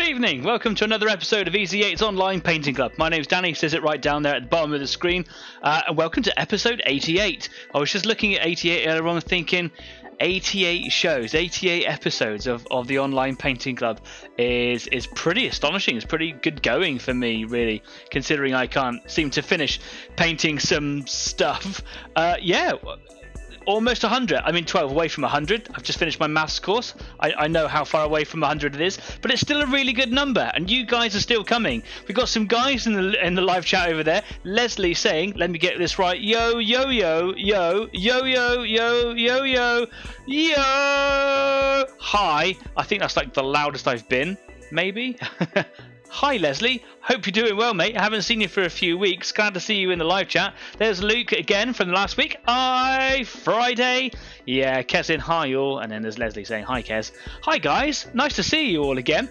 evening, welcome to another episode of Easy 8's Online Painting Club. My name's Danny, says it right down there at the bottom of the screen, and welcome to episode 88. I was just looking at 88 earlier on thinking 88 shows, 88 episodes of the Online Painting Club is pretty astonishing. It's pretty good going for me, really, considering I can't seem to finish painting some stuff. Yeah, almost 100. I mean, 12 away from 100. I've just finished my maths course. I know how far away from 100 it is, but it's still a really good number, and you guys are still coming. We've got some guys in the live chat over there. Leslie saying, let me get this right, yo, yo, yo, yo, yo, yo, yo, yo, yo, yo. Hi. I think that's like the loudest I've been, maybe. Hi Leslie, hope you're doing well, mate. I haven't seen you for a few weeks. Glad to see you in the live chat. There's Luke again from last week. Hi, Friday. Yeah, Kez in, hi all. And then there's Leslie saying, hi Kez. Hi guys, nice to see you all again.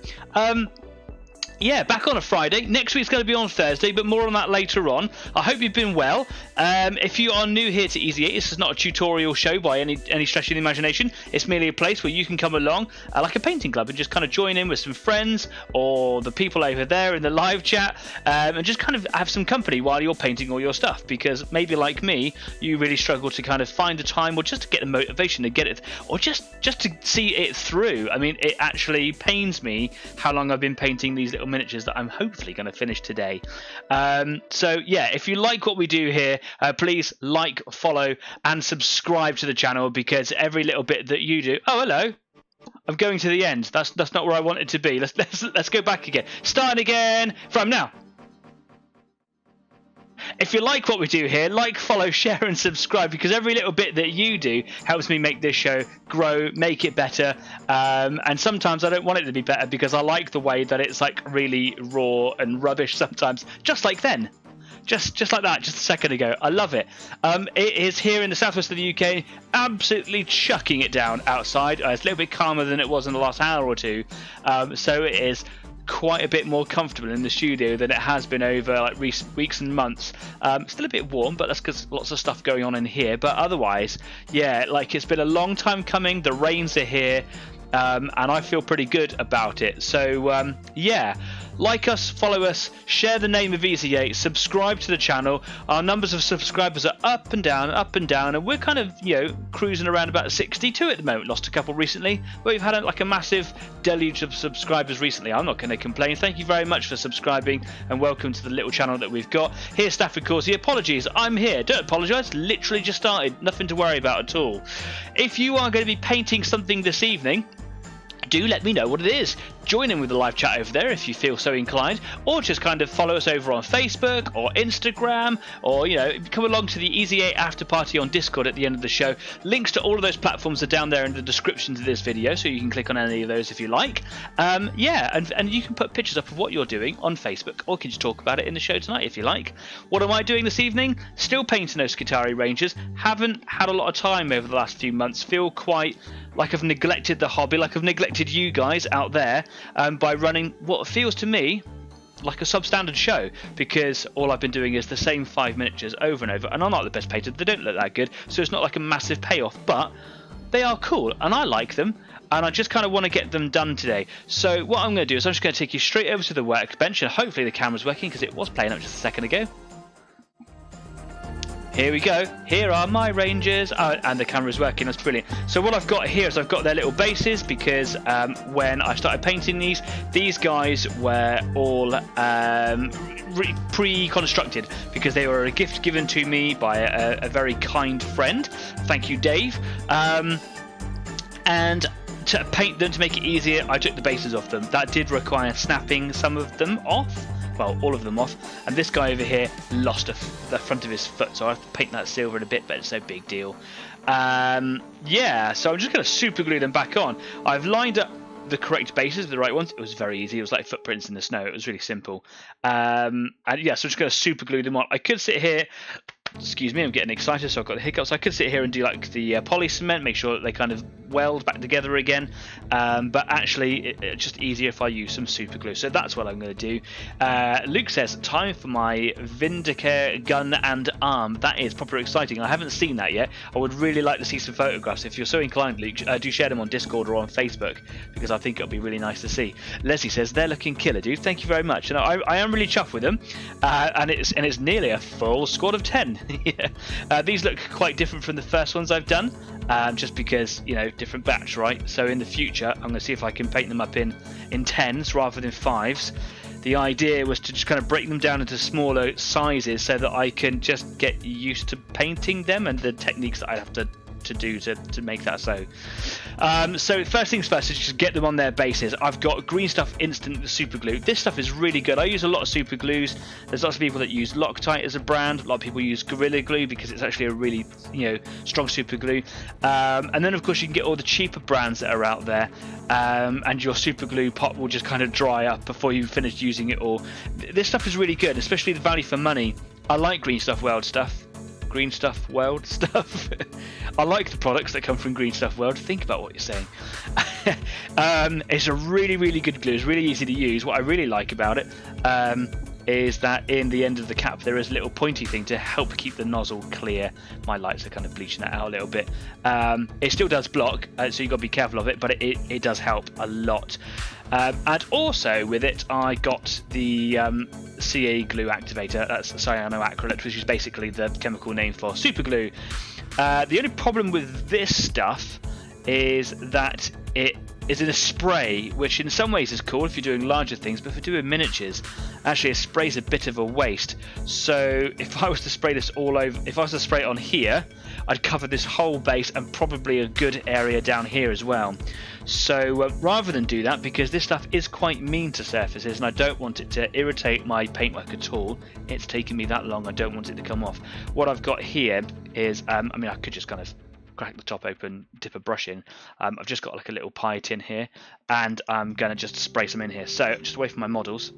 Yeah, back on a Friday. Next week's going to be on Thursday, but more on that later on. I hope you've been well. If you are new here to Easy 8, this is not a tutorial show by any stretch of the imagination. It's merely a place where you can come along like a painting club and just kind of join in with some friends or the people over there in the live chat and just kind of have some company while you're painting all your stuff, because maybe like me, you really struggle to kind of find the time or just to get the motivation to get it, or just to see it through. I mean, it actually pains me how long I've been painting these little miniatures that I'm hopefully going to finish today. So yeah, if you like what we do here, please like, follow and subscribe to the channel, because every little bit that you do... Oh, hello. I'm going to the end. That's not where I want it to be. Let's go back again. Starting again from now. If you like what we do here, like, follow, share and subscribe, because every little bit that you do helps me make this show grow, make it better. And sometimes I don't want it to be better because I like the way that it's like really raw and rubbish sometimes, just like then. Just like that, just a second ago. I love it. It is here in the southwest of the UK, absolutely chucking it down outside. It's a little bit calmer than it was in the last hour or two. So it is quite a bit more comfortable in the studio than it has been over like recent weeks and months. Still a bit warm, but that's because lots of stuff going on in here. But otherwise, yeah, like it's been a long time coming. The rains are here, and I feel pretty good about it. So yeah, like us, follow us, share the name of Easy 8, subscribe to the channel. Our numbers of subscribers are up and down, and we're kind of, you know, cruising around about 62 at the moment. Lost a couple recently, but we've had like a massive deluge of subscribers recently. I'm not going to complain. Thank you very much for subscribing, and welcome to the little channel that we've got. Here's Stafford Causey. Apologies, I'm here. Don't apologise. Literally just started. Nothing to worry about at all. If you are going to be painting something this evening, do let me know what it is. Join in with the live chat over there if you feel so inclined, or just kind of follow us over on Facebook or Instagram, or, you know, come along to the Easy 8 after party on Discord at the end of the show. Links to all of those platforms are down there in the description to this video, so you can click on any of those if you like. Yeah, and you can put pictures up of what you're doing on Facebook, or can just talk about it in the show tonight if you like. What am I doing this evening? Still painting those Skitarii Rangers. Haven't had a lot of time over the last few months. Feel quite like I've neglected the hobby, like I've neglected you guys out there, by running what feels to me like a substandard show, because all I've been doing is the same 5 miniatures over and over, and I'm not the best painter. They don't look that good, so it's not like a massive payoff, but they are cool and I like them, and I just kind of want to get them done today. So what I'm going to do is I'm just going to take you straight over to the workbench, and hopefully the camera's working, because it was playing up just a second ago. Here we go. Here are my Rangers. And the camera's working. That's brilliant. So what I've got here is I've got their little bases, because when I started painting these guys were all pre-constructed, because they were a gift given to me by a very kind friend. Thank you, Dave. And to paint them, to make it easier, I took the bases off them. That did require snapping some of them off. Well, all of them off, and this guy over here lost the front of his foot, so I have to paint that silver in a bit, but it's no big deal. Yeah, so I'm just going to super glue them back on. I've lined up the correct bases, the right ones. It was very easy. It was like footprints in the snow. It was really simple. And yeah, so I'm just going to super glue them on. I could sit here, excuse me, I'm getting excited, so I've got the hiccups. I could sit here and do like the poly cement, make sure that they kind of weld back together again, but actually it's just easier if I use some super glue. So that's what I'm going to do. Luke says, time for my Vindicare gun and arm. That is proper exciting. I haven't seen that yet. I would really like to see some photographs. If you're so inclined, Luke, do share them on Discord or on Facebook, because I think it'll be really nice to see. Leslie says, they're looking killer, dude. Thank you very much. And I am really chuffed with them, and it's nearly a full squad of 10. Yeah. These look quite different from the first ones I've done, just because, you know, different batch, right? So in the future, I'm going to see if I can paint them up in 10s rather than 5s. The idea was to just kind of break them down into smaller sizes so that I can just get used to painting them and the techniques that I have to do to make that so. So first things first is just get them on their bases. I've got Green Stuff Instant Super Glue. This stuff is really good. I use a lot of super glues. There's lots of people that use Loctite as a brand. A lot of people use Gorilla Glue because it's actually a really, you know, strong super glue. And then of course you can get all the cheaper brands that are out there, and your super glue pot will just kind of dry up before you finish using it all. This stuff is really good, especially the value for money. I like Green Stuff World stuff. Green Stuff World stuff. I like the products that come from Green Stuff World. Think about what you're saying. It's a really, really good glue. It's really easy to use. What I really like about it is that in the end of the cap there is a little pointy thing to help keep the nozzle clear. My lights are kind of bleaching that out a little bit. It still does block, so you've got to be careful of it, but it does help a lot. And also with it I got the CA glue activator. That's cyanoacrylate, which is basically the chemical name for super glue. The only problem with this stuff is that it is in a spray, which in some ways is cool if you're doing larger things, but if you're doing miniatures, actually a spray's a bit of a waste. So if I was to spray this all over, if I was to spray it on here, I'd cover this whole base and probably a good area down here as well. So rather than do that, because this stuff is quite mean to surfaces and I don't want it to irritate my paintwork at all, it's taken me that long, I don't want it to come off. What I've got here is, I mean, I could just kind of crack the top open, dip a brush in. I've just got like a little pie tin here, and I'm going to just spray some in here. So just away from my models.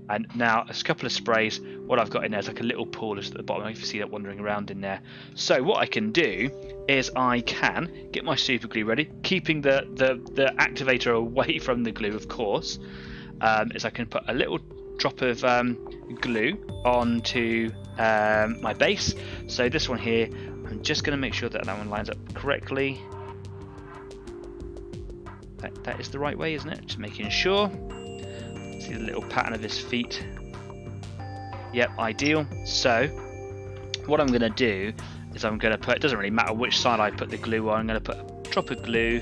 And now a couple of sprays. What I've got in there is like a little pool just at the bottom. You can see that wandering around in there. So what I can do is I can get my super glue ready, keeping the activator away from the glue, of course. Is I can put a little drop of glue onto my base. So this one here, I'm just going to make sure that that one lines up correctly. That is the right way, isn't it? Just making sure. See the little pattern of his feet. Yep, ideal. So what I'm going to do is I'm going to put, it doesn't really matter which side I put the glue on, I'm going to put a drop of glue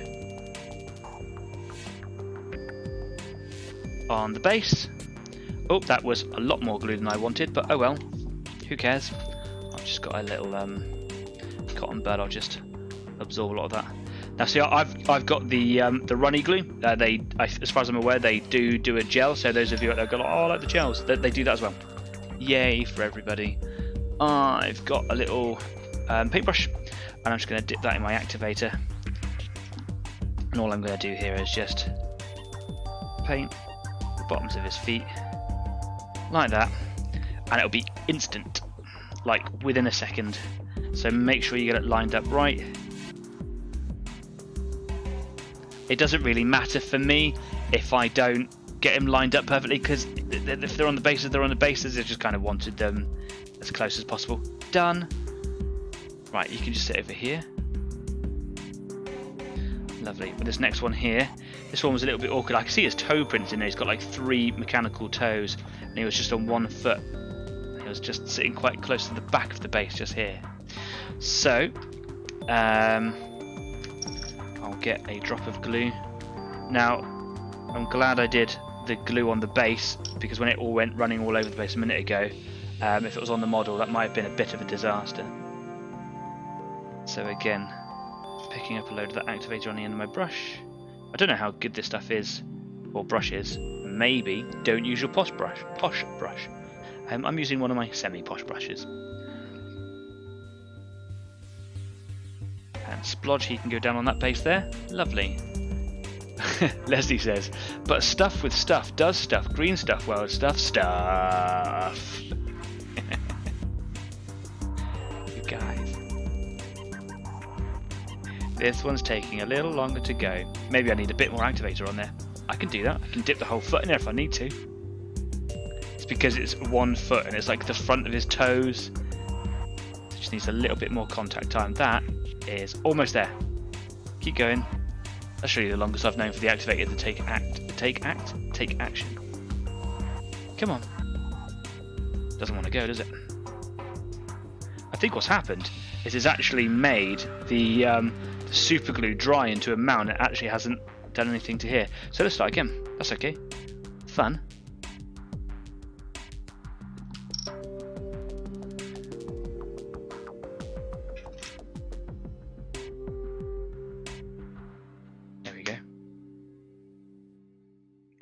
on the base. Oh, that was a lot more glue than I wanted, but oh well, who cares? I've just got a little cotton bud, I'll just absorb a lot of that. Now see, I've got the runny glue. As far as I'm aware, they do a gel. So those of you that go, oh, I like the gels, they do that as well. Yay for everybody! I've got a little paintbrush, and I'm just going to dip that in my activator. And all I'm going to do here is just paint the bottoms of his feet like that, and it'll be instant, like within a second. So make sure you get it lined up right. It doesn't really matter for me if I don't get them lined up perfectly, because if they're on the bases, they're on the bases. I just kind of wanted them as close as possible. Done. Right, you can just sit over here. Lovely. With this next one here, this one was a little bit awkward. I can see his toe prints in there. He's got like 3 mechanical toes, and he was just on 1 foot. He was just sitting quite close to the back of the base, just here. So, I'll get a drop of glue. Now, I'm glad I did the glue on the base, because when it all went running all over the place a minute ago, if it was on the model, that might have been a bit of a disaster. So again, picking up a load of that activator on the end of my brush. I don't know how good this stuff is, or brush is. Maybe don't use your posh brush. I'm using one of my semi-posh brushes. And splodge, he can go down on that base there. Lovely. Leslie says, but stuff with stuff does stuff. Green Stuff World stuff. You guys. This one's taking a little longer to go. Maybe I need a bit more activator on there. I can do that. I can dip the whole foot in there if I need to. It's because it's 1 foot and it's like the front of his toes. It just needs a little bit more contact time. That is almost there. Keep going. That's really the longest I've known for the activator to take action. Come on. Doesn't want to go, does it? I think what's happened is it's actually made the super glue dry into a mount. It actually hasn't done anything to here. So let's start again. That's okay. Fun. There we go.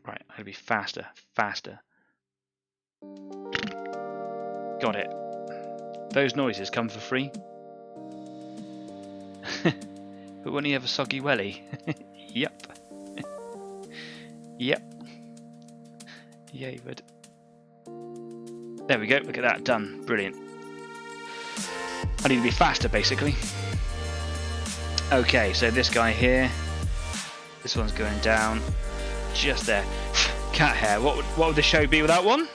Right, I'm gonna be faster. Got it. Those noises come for free. But when you have a soggy welly. Yep. Yep. Yeah, you would. There we go. Look at that. Done. Brilliant. I need to be faster, basically. Okay, so this guy here. This one's going down. Just there. Cat hair. What would the show be without one?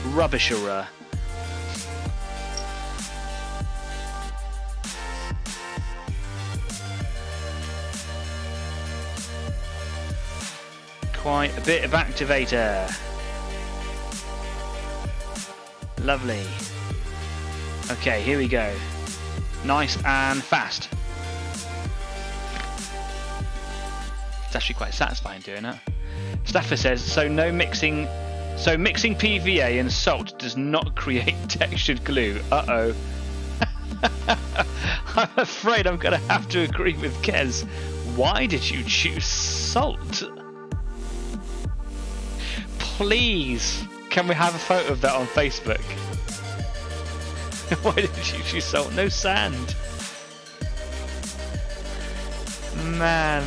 Rubbisher. Quite a bit of activator. Lovely. Okay, here we go. Nice and fast. It's actually quite satisfying doing that. Staffer says, so mixing PVA and salt does not create textured glue. Uh-oh. I'm afraid I'm going to have to agree with Kez. Why did you choose salt? Please, can we have a photo of that on Facebook? Why did you choose salt? No sand. Man.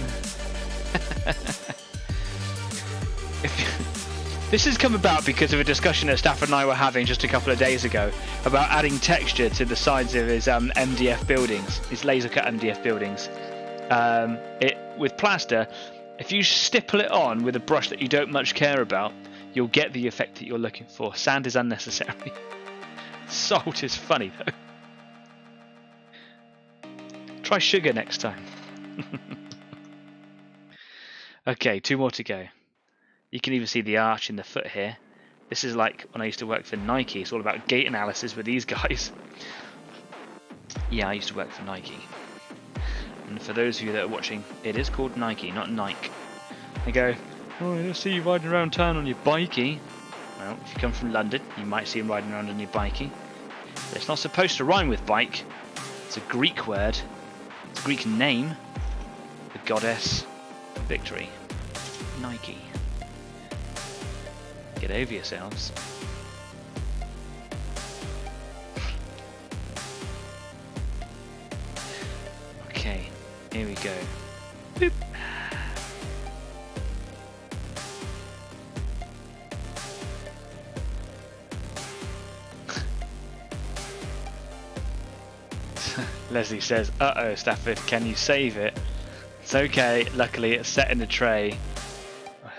This has come about because of a discussion that Stafford and I were having just a couple of days ago about adding texture to the sides of his MDF buildings, his laser cut MDF buildings. With plaster, if you stipple it on with a brush that you don't much care about, you'll get the effect that you're looking for. Sand is unnecessary. Salt is funny though. Try sugar next time. Okay, 2 more to go. You can even see the arch in the foot here. This is like when I used to work for Nike. It's all about gait analysis with these guys. Yeah, I used to work for Nike. And for those of you that are watching, it is called Nike, not Nike. They go, oh, I see you riding around town on your bikey. Well, if you come from London, you might see him riding around on your bikey. But it's not supposed to rhyme with bike. It's a Greek word. It's a Greek name. The goddess of victory. Nike. Get over yourselves. Okay, here we go. Boop. Leslie says, uh-oh, Stafford, can you save it? It's okay, luckily it's set in the tray. I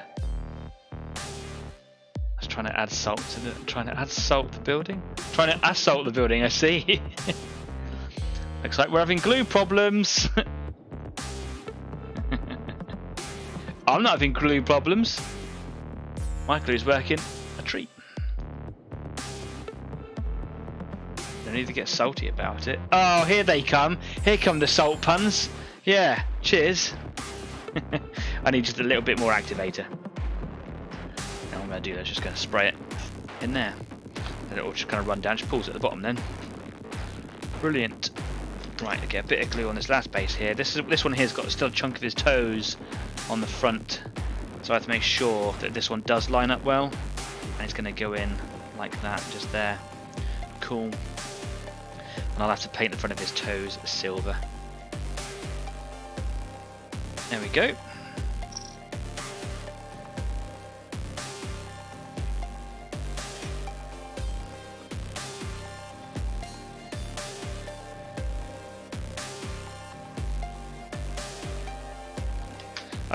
was trying to add salt to the... Trying to assault the building? Trying to assault the building, I see. Looks like we're having glue problems. I'm not having glue problems. My glue's working a treat. I need to get salty about it. Oh, here they come. Here come the salt puns. Yeah, cheers. I need just a little bit more activator. Now what I'm going to do is just going to spray it in there. And it will just kind of run down. Just pulls at the bottom then. Brilliant. Right, okay, a bit of glue on this last base here. This one here's got still a chunk of his toes on the front. So I have to make sure that this one does line up well. And it's going to go in like that, just there. Cool. And I'll have to paint the front of his toes silver. There we go.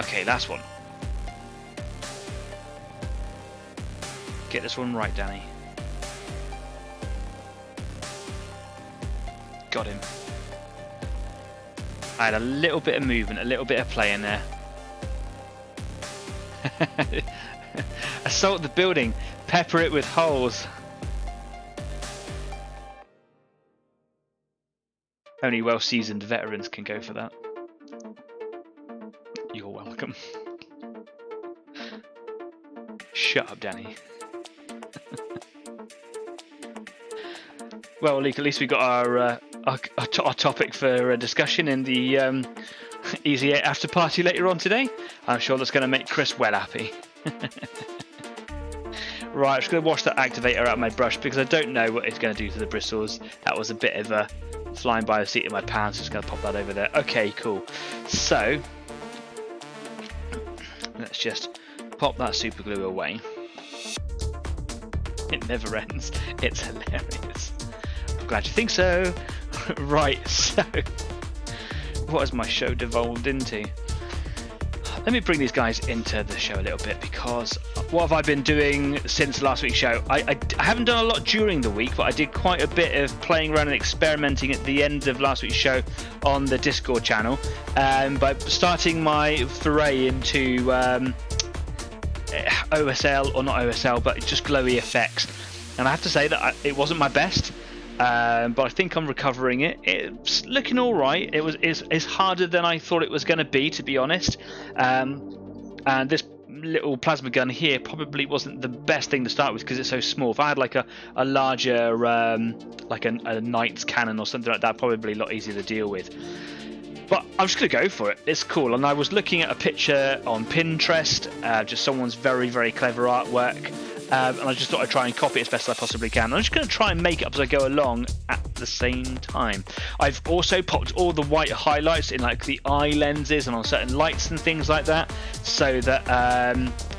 Okay, last one. Get this one right, Danny. Got him. I had a little bit of movement, a little bit of play in there. Assault the building. Pepper it with holes. Only well-seasoned veterans can go for that. You're welcome. Shut up, Danny. Well, Luke, at least we got our topic for discussion in the Easy 8 after party later on today. I'm sure that's going to make Chris well happy. Right, I'm just going to wash that activator out of my brush because I don't know what it's going to do to the bristles. That was a bit of a flying by the seat of my pants. Just going to pop that over there. Okay, cool. So let's just pop that super glue away. It never ends. It's hilarious. I'm glad you think so. Right, so what has my show devolved into? Let me bring these guys into the show a little bit, because what have I been doing since last week's show? I haven't done a lot during the week, but I did quite a bit of playing around and experimenting at the end of last week's show on the Discord channel, by starting my foray into OSL, or not OSL, but just glowy effects. And I have to say that it wasn't my best. But I think I'm recovering it. It's looking all right. It's harder than I thought it was going to be honest. And this little plasma gun here probably wasn't the best thing to start with because it's so small. If I had like a larger, like a knight's cannon or something like that, probably a lot easier to deal with. But I'm just going to go for it. It's cool. And I was looking at a picture on Pinterest, just someone's very, very clever artwork. And I just thought I'd try and copy it as best as I possibly can. I'm just going to try and make it up as I go along at the same time. I've also popped all the white highlights in like the eye lenses and on certain lights and things like that, so that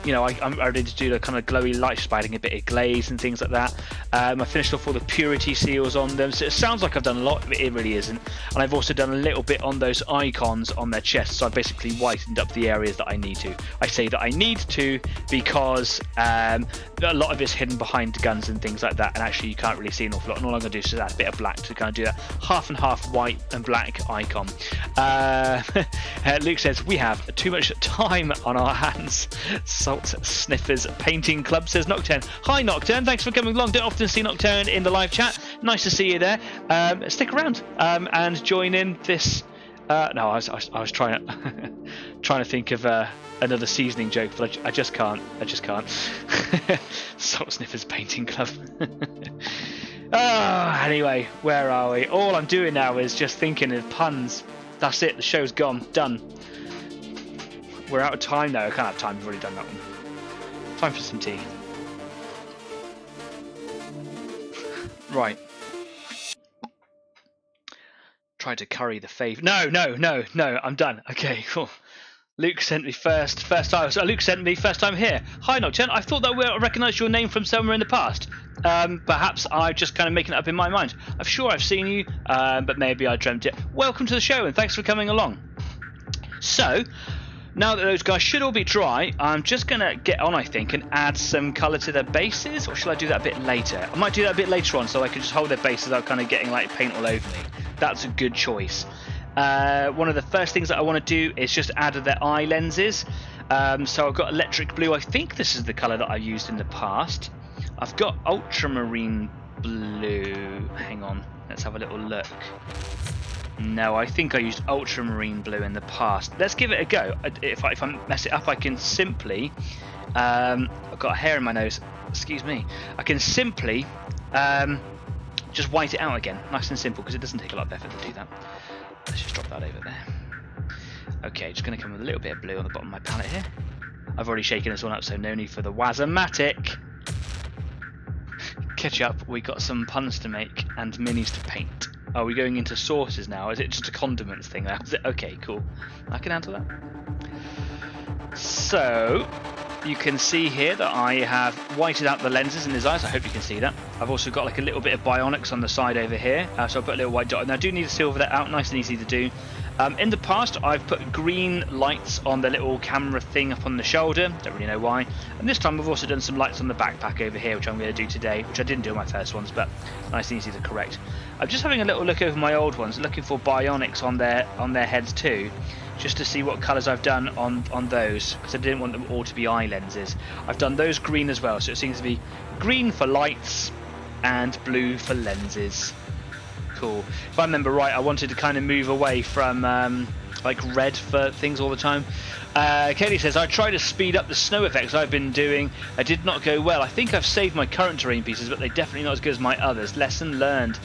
you know, I'm ready to do the kind of glowy light, just adding a bit of glaze and things like that. I finished off all the purity seals on them, so it sounds like I've done a lot, but it really isn't. And I've also done a little bit on those icons on their chests, so I've basically whitened up the areas that I need to. I say that I need to because a lot of it's hidden behind guns and things like that, and actually you can't really see an awful lot, and all I'm going to do is just add a bit of black to kind of do that half and half white and black icon. Luke says, we have too much time on our hands. Salt Sniffers Painting Club says Nocturne. Hi Nocturne, thanks for coming along. Don't often see Nocturne in the live chat. Nice to see you there. Stick around and join in this. No, I was trying to think of another seasoning joke, but I just can't. Salt Sniffers Painting Club. Anyway, where are we? All I'm doing now is just thinking of puns. That's it. The show's gone. Done. We're out of time now. I can't have time. We've already done that one. Time for some tea. Right. Try to curry the favour. No. I'm done. Okay, cool. Luke sent me first time. So Luke sent me first time here. Hi Nocturne. I thought that I recognised your name from somewhere in the past. Perhaps I'm just kind of making it up in my mind. I'm sure I've seen you, but maybe I dreamt it. Welcome to the show and thanks for coming along. So, now that those guys should all be dry, I'm just going to get on, I think, and add some colour to their bases. Or shall I do that a bit later? I might do that a bit later on so I can just hold their bases without kind of getting like paint all over me. That's a good choice. One of the first things that I want to do is just add their eye lenses. So I've got electric blue. I think this is the colour that I used in the past. I've got ultramarine blue. Hang on, let's have a little look. No, I think I used ultramarine blue in the past. Let's give it a go. If I mess it up, I can simply... I've got a hair in my nose. Excuse me. I can simply just white it out again. Nice and simple, because it doesn't take a lot of effort to do that. Let's just drop that over there. Okay, just going to come with a little bit of blue on the bottom of my palette here. I've already shaken this one up, so no need for the Wazomatic. Catch up, we got some puns to make and minis to paint. Are we going into sauces now? Is it just a condiments thing now? Is it? Okay, cool. I can handle that. So, you can see here that I have whited out the lenses in his eyes. I hope you can see that. I've also got like a little bit of bionics on the side over here. So I've put a little white dot. And I do need to silver that out. Nice and easy to do. In the past, I've put green lights on the little camera thing up on the shoulder. Don't really know why. And this time I've also done some lights on the backpack over here, which I'm going to do today, which I didn't do on my first ones, but nice and easy to correct. I'm just having a little look over my old ones, looking for bionics on their heads too, just to see what colours I've done on those, because I didn't want them all to be eye lenses. I've done those green as well, so it seems to be green for lights and blue for lenses. Cool. If I remember right, I wanted to kind of move away from like red for things all the time. Kelly says, I tried to speed up the snow effects I've been doing. I did not go well. I think I've saved my current terrain pieces, but they're definitely not as good as my others. Lesson learned.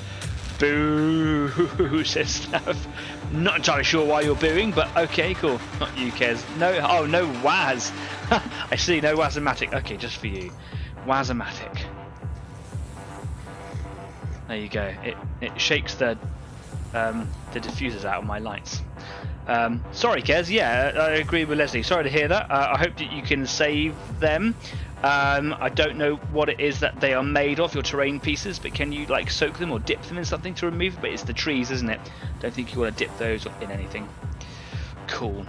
Boo, says Staff. Not entirely sure why you're booing, but okay, cool. Not you, Kez. No, oh, no Waz. I see, no Wazomatic. Okay, just for you. Wazomatic. There you go. It shakes the diffusers out of my lights. Sorry, Kez. Yeah, I agree with Leslie. Sorry to hear that. I hope that you can save them. I don't know what it is that they are made of, your terrain pieces, but can you like soak them or dip them in something to remove? But it's the trees, isn't it? Don't think you want to dip those in anything. Cool.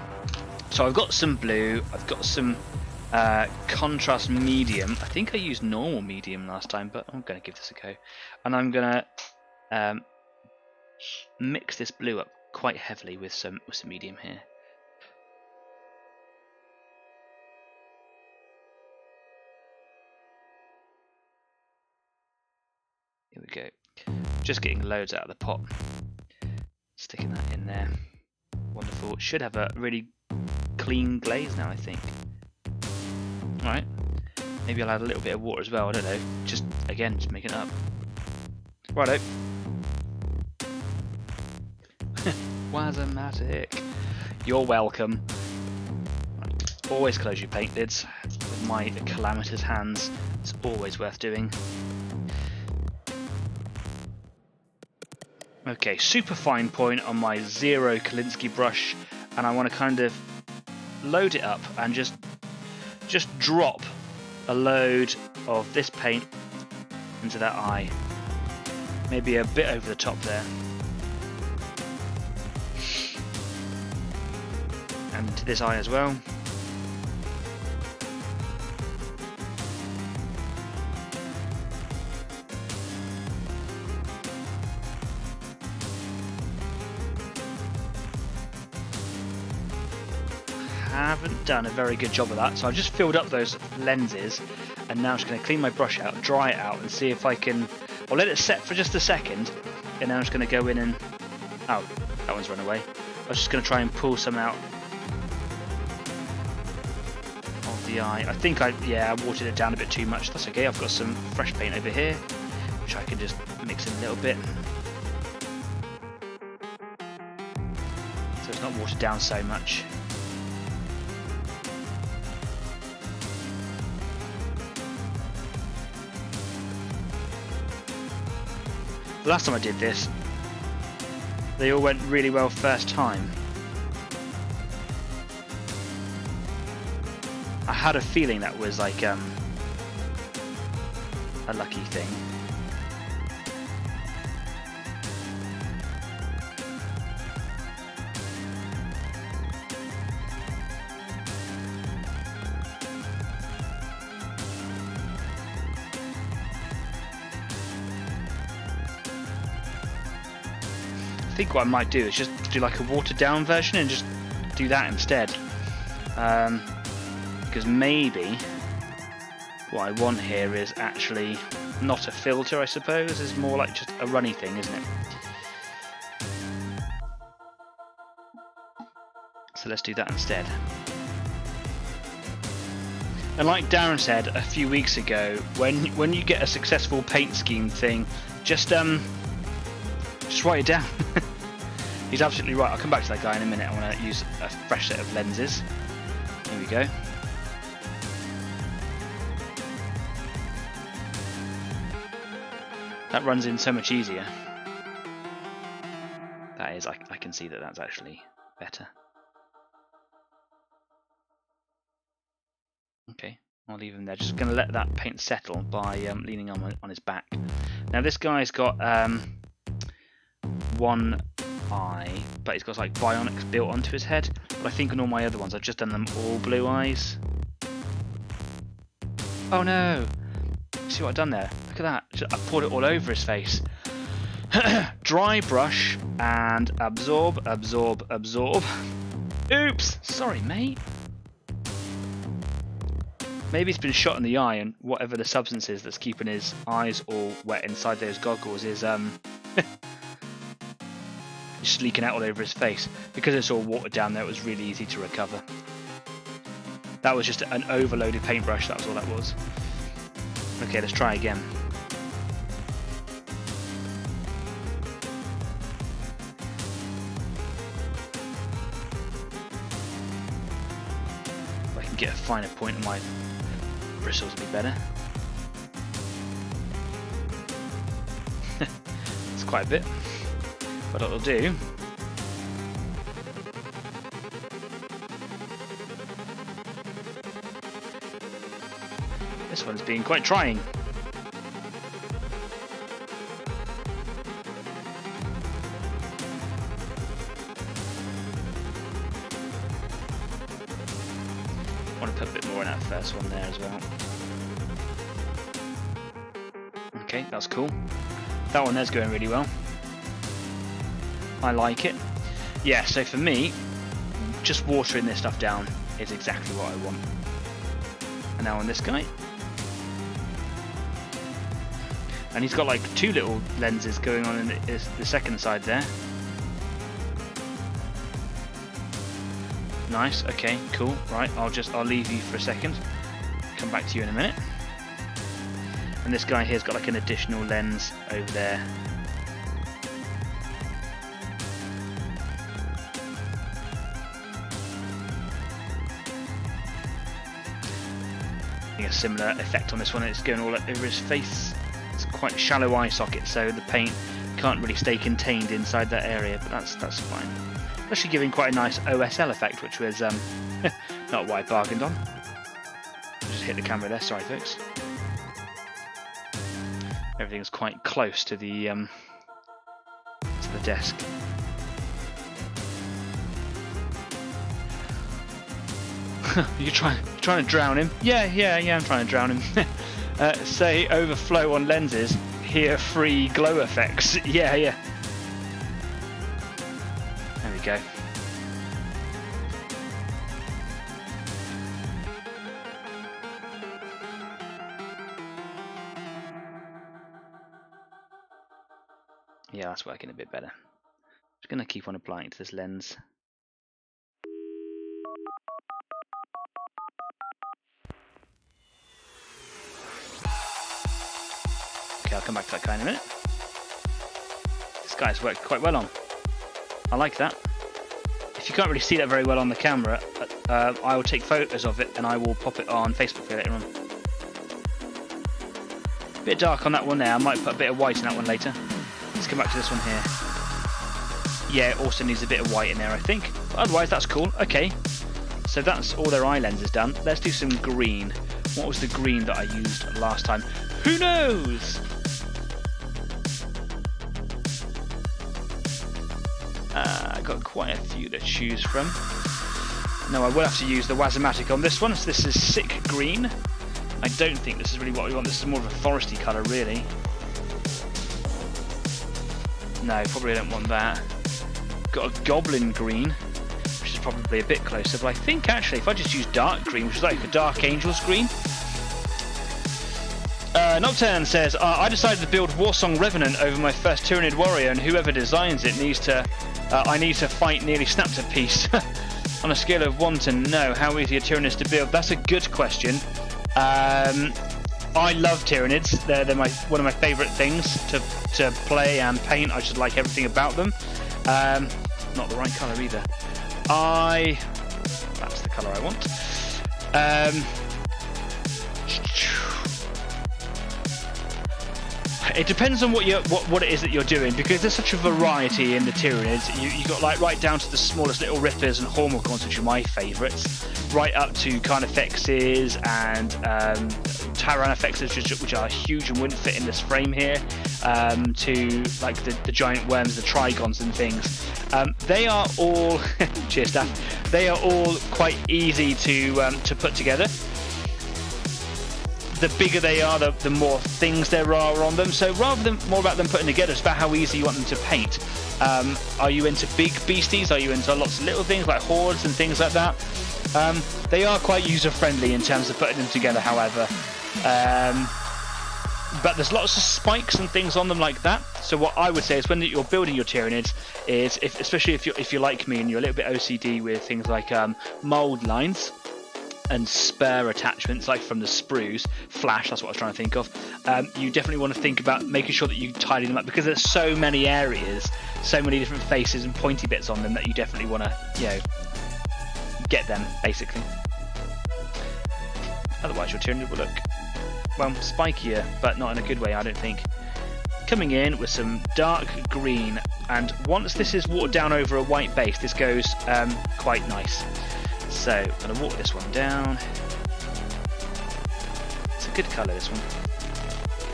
So I've got some blue. I've got some contrast medium. I think I used normal medium last time, but I'm going to give this a go. And I'm going to mix this blue up quite heavily with some medium here. Here we go. Just getting loads out of the pot. Sticking that in there. Wonderful. Should have a really clean glaze now, I think. Alright. Maybe I'll add a little bit of water as well, I don't know. Just, again, just making it up. Righto. Wazomatic. You're welcome. Right. Always close your paint lids. With my calamitous hands, it's always worth doing. Okay, super fine point on my 0 Kolinsky brush, and I want to kind of load it up and just drop a load of this paint into that eye. Maybe a bit over the top there. And into this eye as well. Haven't done a very good job of that, so I've just filled up those lenses, and now I'm just going to clean my brush out, dry it out, and see if I can. I'll let it set for just a second, and now I'm just going to go in and. Oh, that one's run away. I was just going to try and pull some out of the eye. I think I watered it down a bit too much. That's okay. I've got some fresh paint over here, which I can just mix in a little bit, so it's not watered down so much. The last time I did this, they all went really well first time. I had a feeling that was like a lucky thing. I think what I might do is just do like a watered down version and just do that instead, because maybe what I want here is actually not a filter, I suppose. It's more like just a runny thing, isn't it? So let's do that instead. And like Darren said a few weeks ago, when you get a successful paint scheme thing, just write it down. He's absolutely right. I'll come back to that guy in a minute. I want to use a fresh set of lenses. Here we go. That runs in so much easier. That is, I can see that that's actually better. Okay, I'll leave him there. Just going to let that paint settle by leaning on his back. Now this guy's got one eye, but he's got like bionics built onto his head. But I think on all my other ones I've just done them all blue eyes. Oh no! See what I've done there? Look at that. I poured it all over his face. Dry brush and absorb, absorb, absorb. Oops! Sorry, mate. Maybe he's been shot in the eye, and whatever the substance is that's keeping his eyes all wet inside those goggles is just leaking out all over his face. Because it's all watered down there, it was really easy to recover. That was just an overloaded paintbrush, that was all that was. Okay, let's try again. If I can get a finer point on my bristles, would be better. It's quite a bit, but it'll do. This one's been quite trying. I want to put a bit more in that first one there as well. Okay, that's cool. That one there's going really well. I like it. Yeah, so for me, just watering this stuff down is exactly what I want. And now on this guy. And he's got like two little lenses going on in the second side there. Nice, okay, cool. Right, I'll leave you for a second. Come back to you in a minute. And this guy here's got like an additional lens over there. I think a similar effect on this one. It's going all over his face. It's quite a shallow eye socket, so the paint can't really stay contained inside that area, but that's fine. Actually giving quite a nice OSL effect, which was not what I bargained on. Just hit the camera there, sorry folks. Everything's quite close to the desk. You're trying to drown him? Yeah, I'm trying to drown him. Say overflow on lenses, here free glow effects. Yeah. There we go. Yeah, that's working a bit better. Just going to keep on applying to this lens. Okay, I'll come back to that guy in a minute. This guy's worked quite well on. I like that. If you can't really see that very well on the camera, I will take photos of it and I will pop it on Facebook for you later on. A bit dark on that one there. I might put a bit of white in that one later. Let's come back to this one here. Yeah, it also needs a bit of white in there, I think. But otherwise, that's cool. Okay, so that's all their eye lenses done. Let's do some green. What was the green that I used last time? Who knows? I got quite a few to choose from. No, I will have to use the Wazomatic on this one. So this is sick green. I don't think this is really what we want. This is more of a foresty colour, really. No, probably don't want that. Got a goblin green, which is probably a bit closer, but I think actually if I just use dark green, which is like a dark angel's green. Nocturne says, I decided to build Warsong Revenant over my first Tyranid warrior, and whoever designs it needs to, I need to fight nearly snapped to piece. On a scale of 1 to no, how easy are Tyranids to build? That's a good question. I love Tyranids. They're one of my favourite things to play and paint. I just like everything about them. Not the right colour either. That's the colour I want. It depends on what it is that you're doing, because there's such a variety in the Tyranids. You got like right down to the smallest little Rippers and Hormorcorns, which are my favourites, right up to Carnifexes and Tyran effects which are huge and wouldn't fit in this frame here, to like the giant worms, the trigons and things. They are all cheers, Staff. They are all quite easy to put together. The bigger they are, the more things there are on them. So rather than more about them putting together, it's about how easy you want them to paint. Are you into big beasties? Are you into lots of little things like hordes and things like that? They are quite user-friendly in terms of putting them together, however. But there's lots of spikes and things on them like that. So what I would say is when you're building your Tyranids, is especially if you're like me and you're a little bit OCD with things like mould lines and spur attachments, like from the sprues, flash, that's what I was trying to think of. You definitely want to think about making sure that you tidy them up, because there's so many areas, so many different faces and pointy bits on them that you definitely want to, get them, basically. Otherwise your Tyranid will look, well, spikier, but not in a good way, I don't think. Coming in with some dark green, and once this is watered down over a white base, this goes quite nice. So I'm going to water this one down. It's a good colour, this one.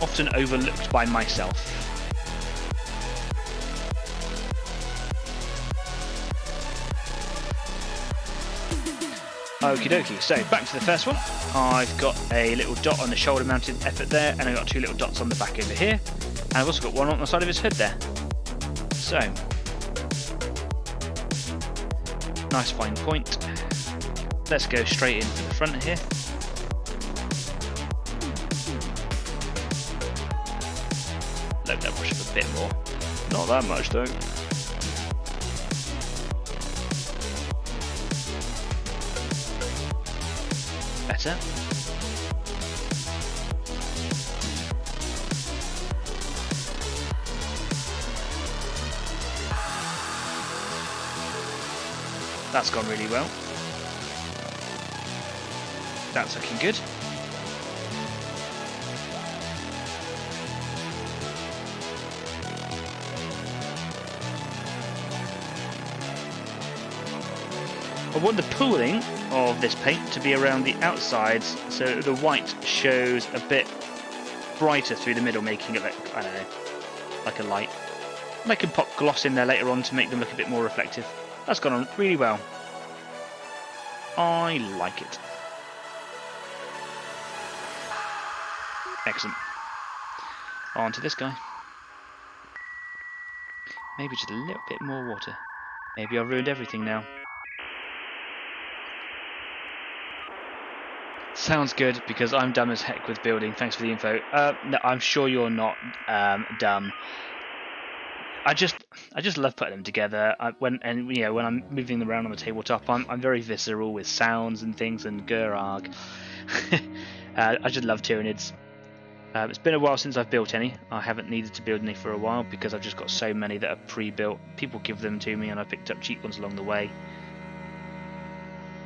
Often overlooked by myself. Okie dokie, so back to the first one. I've got a little dot on the shoulder mounted effort there, and I've got 2 little dots on the back over here. And I've also got one on the side of his hood there. So, nice fine point. Let's go straight into the front here. Load that brush up a bit more. Not that much though. Better. That's gone really well. That's looking good. I want the pooling of this paint to be around the outsides, so the white shows a bit brighter through the middle, making it like, I don't know, like a light. And I can pop gloss in there later on to make them look a bit more reflective. That's gone on really well. I like it. Excellent. On to this guy. Maybe just a little bit more water. Maybe I've ruined everything now. Sounds good, because I'm dumb as heck with building. Thanks for the info. No, I'm sure you're not dumb. I just love putting them together. When I'm moving them around on the tabletop, I'm very visceral with sounds and things and grrrg. I just love Tyranids. It's been a while since I've built any. I haven't needed to build any for a while because I've just got so many that are pre-built. People give them to me and I picked up cheap ones along the way.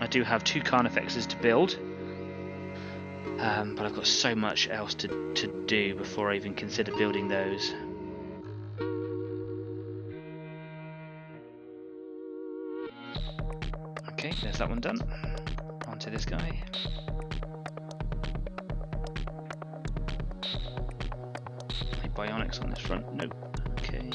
I do have 2 Carnifexes to build, but I've got so much else to do before I even consider building those. Okay, there's that one done. On to this guy. Bionics on this front? Nope. Okay.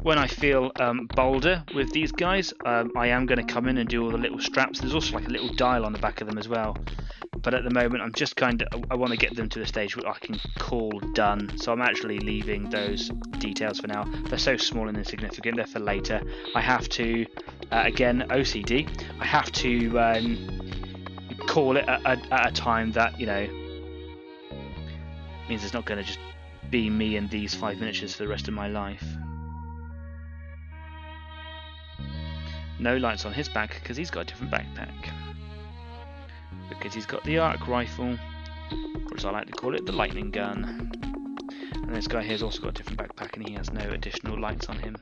When I feel bolder with these guys, I am going to come in and do all the little straps. There's also like a little dial on the back of them as well. But at the moment, I'm just I want to get them to the stage where I can call done. So I'm actually leaving those details for now. They're so small and insignificant, they're for later. I have to, again, OCD, I have to call it at a time that, means it's not going to just be me and these 5 miniatures for the rest of my life. No lights on his back because he's got a different backpack. Because he's got the arc rifle, or as I like to call it, the lightning gun. And this guy here's also got a different backpack and he has no additional lights on him.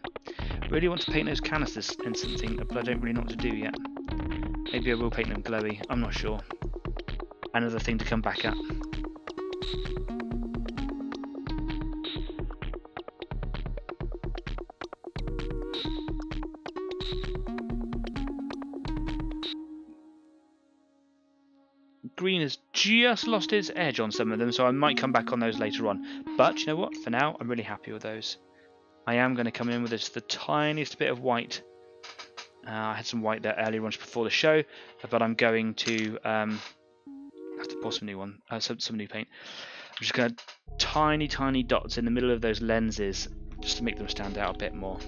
Really want to paint those canisters in something, but I don't really know what to do yet. Maybe I will paint them glowy, I'm not sure. Another thing to come back at. green has just lost its edge on some of them, so I might come back on those later on. But you know what? For now, I'm really happy with those. I am going to come in with just the tiniest bit of white. I had some white there earlier on just before the show, but I'm going to have to pour some new paint. I'm just going to tiny dots in the middle of those lenses just to make them stand out a bit more.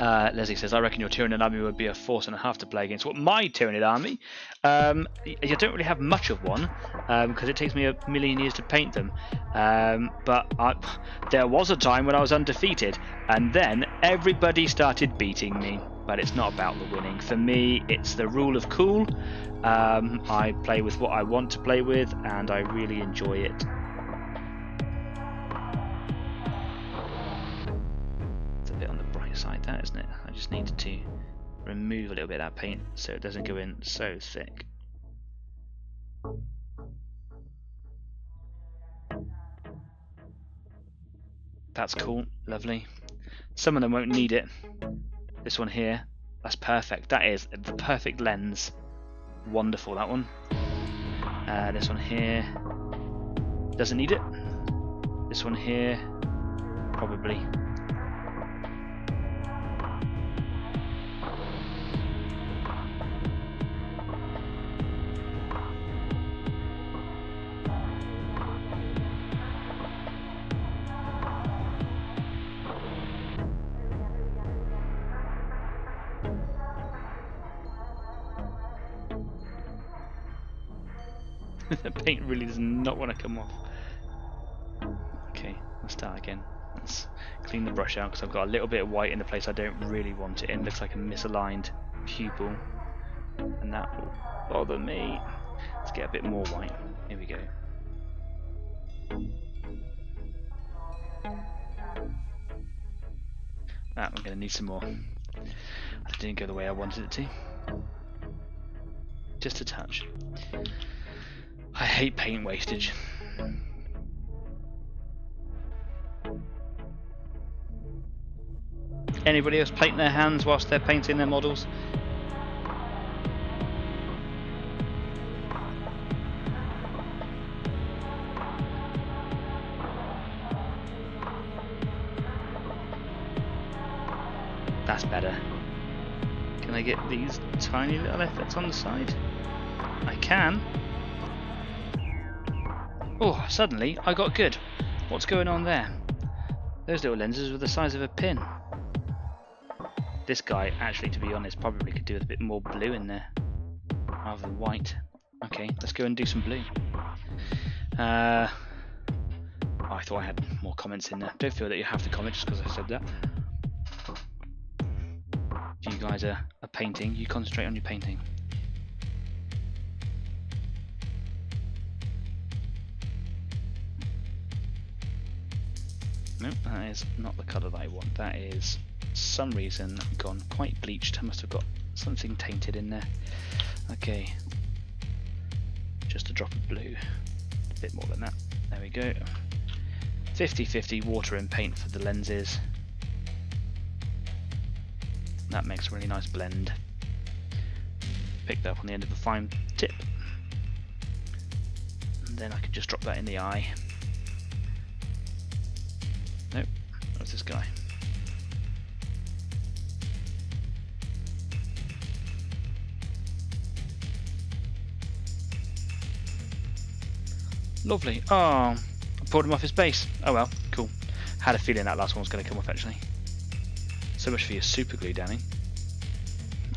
Leslie says, I reckon your Tyranid army would be a force and a half to play against. What, my Tyranid army? You don't really have much of one because it takes me a million years to paint them. But there was a time when I was undefeated, and then everybody started beating me. But it's not about the winning. For me, it's the rule of cool. I play with what I want to play with, and I really enjoy it. Side that, isn't it? I just needed to remove a little bit of that paint so it doesn't go in so thick. That's cool, lovely. Some of them won't need it. This one here, that's perfect. That is the perfect lens. Wonderful, that one. This one here doesn't need it. This one here, probably. The paint really does not want to come off. Okay, let's start again. Let's clean the brush out because I've got a little bit of white in the place I don't really want it in. Looks like a misaligned pupil, and that will bother me. Let's get a bit more white. Here we go. I'm going to need some more. That didn't go the way I wanted it to. Just a touch. I hate paint wastage. Anybody else paint their hands whilst they're painting their models? That's better. Can I get these tiny little efforts on the side? I can. Oh, suddenly I got good. What's going on there? Those little lenses were the size of a pin. This guy, actually, to be honest, probably could do with a bit more blue in there rather than white. Okay, let's go and do some blue. I thought I had more comments in there. Don't feel that you have to comment just because I said that. If you guys are painting, you concentrate on your painting. Nope, that is not the colour that I want. That is, for some reason, gone quite bleached. I must have got something tainted in there. Okay, just a drop of blue. A bit more than that. There we go. 50-50 water and paint for the lenses. That makes a really nice blend. Picked up on the end of a fine tip. And then I could just drop that in the eye. Nope, that was this guy. Lovely. Oh, I pulled him off his base. Oh well, cool. Had a feeling that last one was going to come off actually. So much for your super glue, Danny.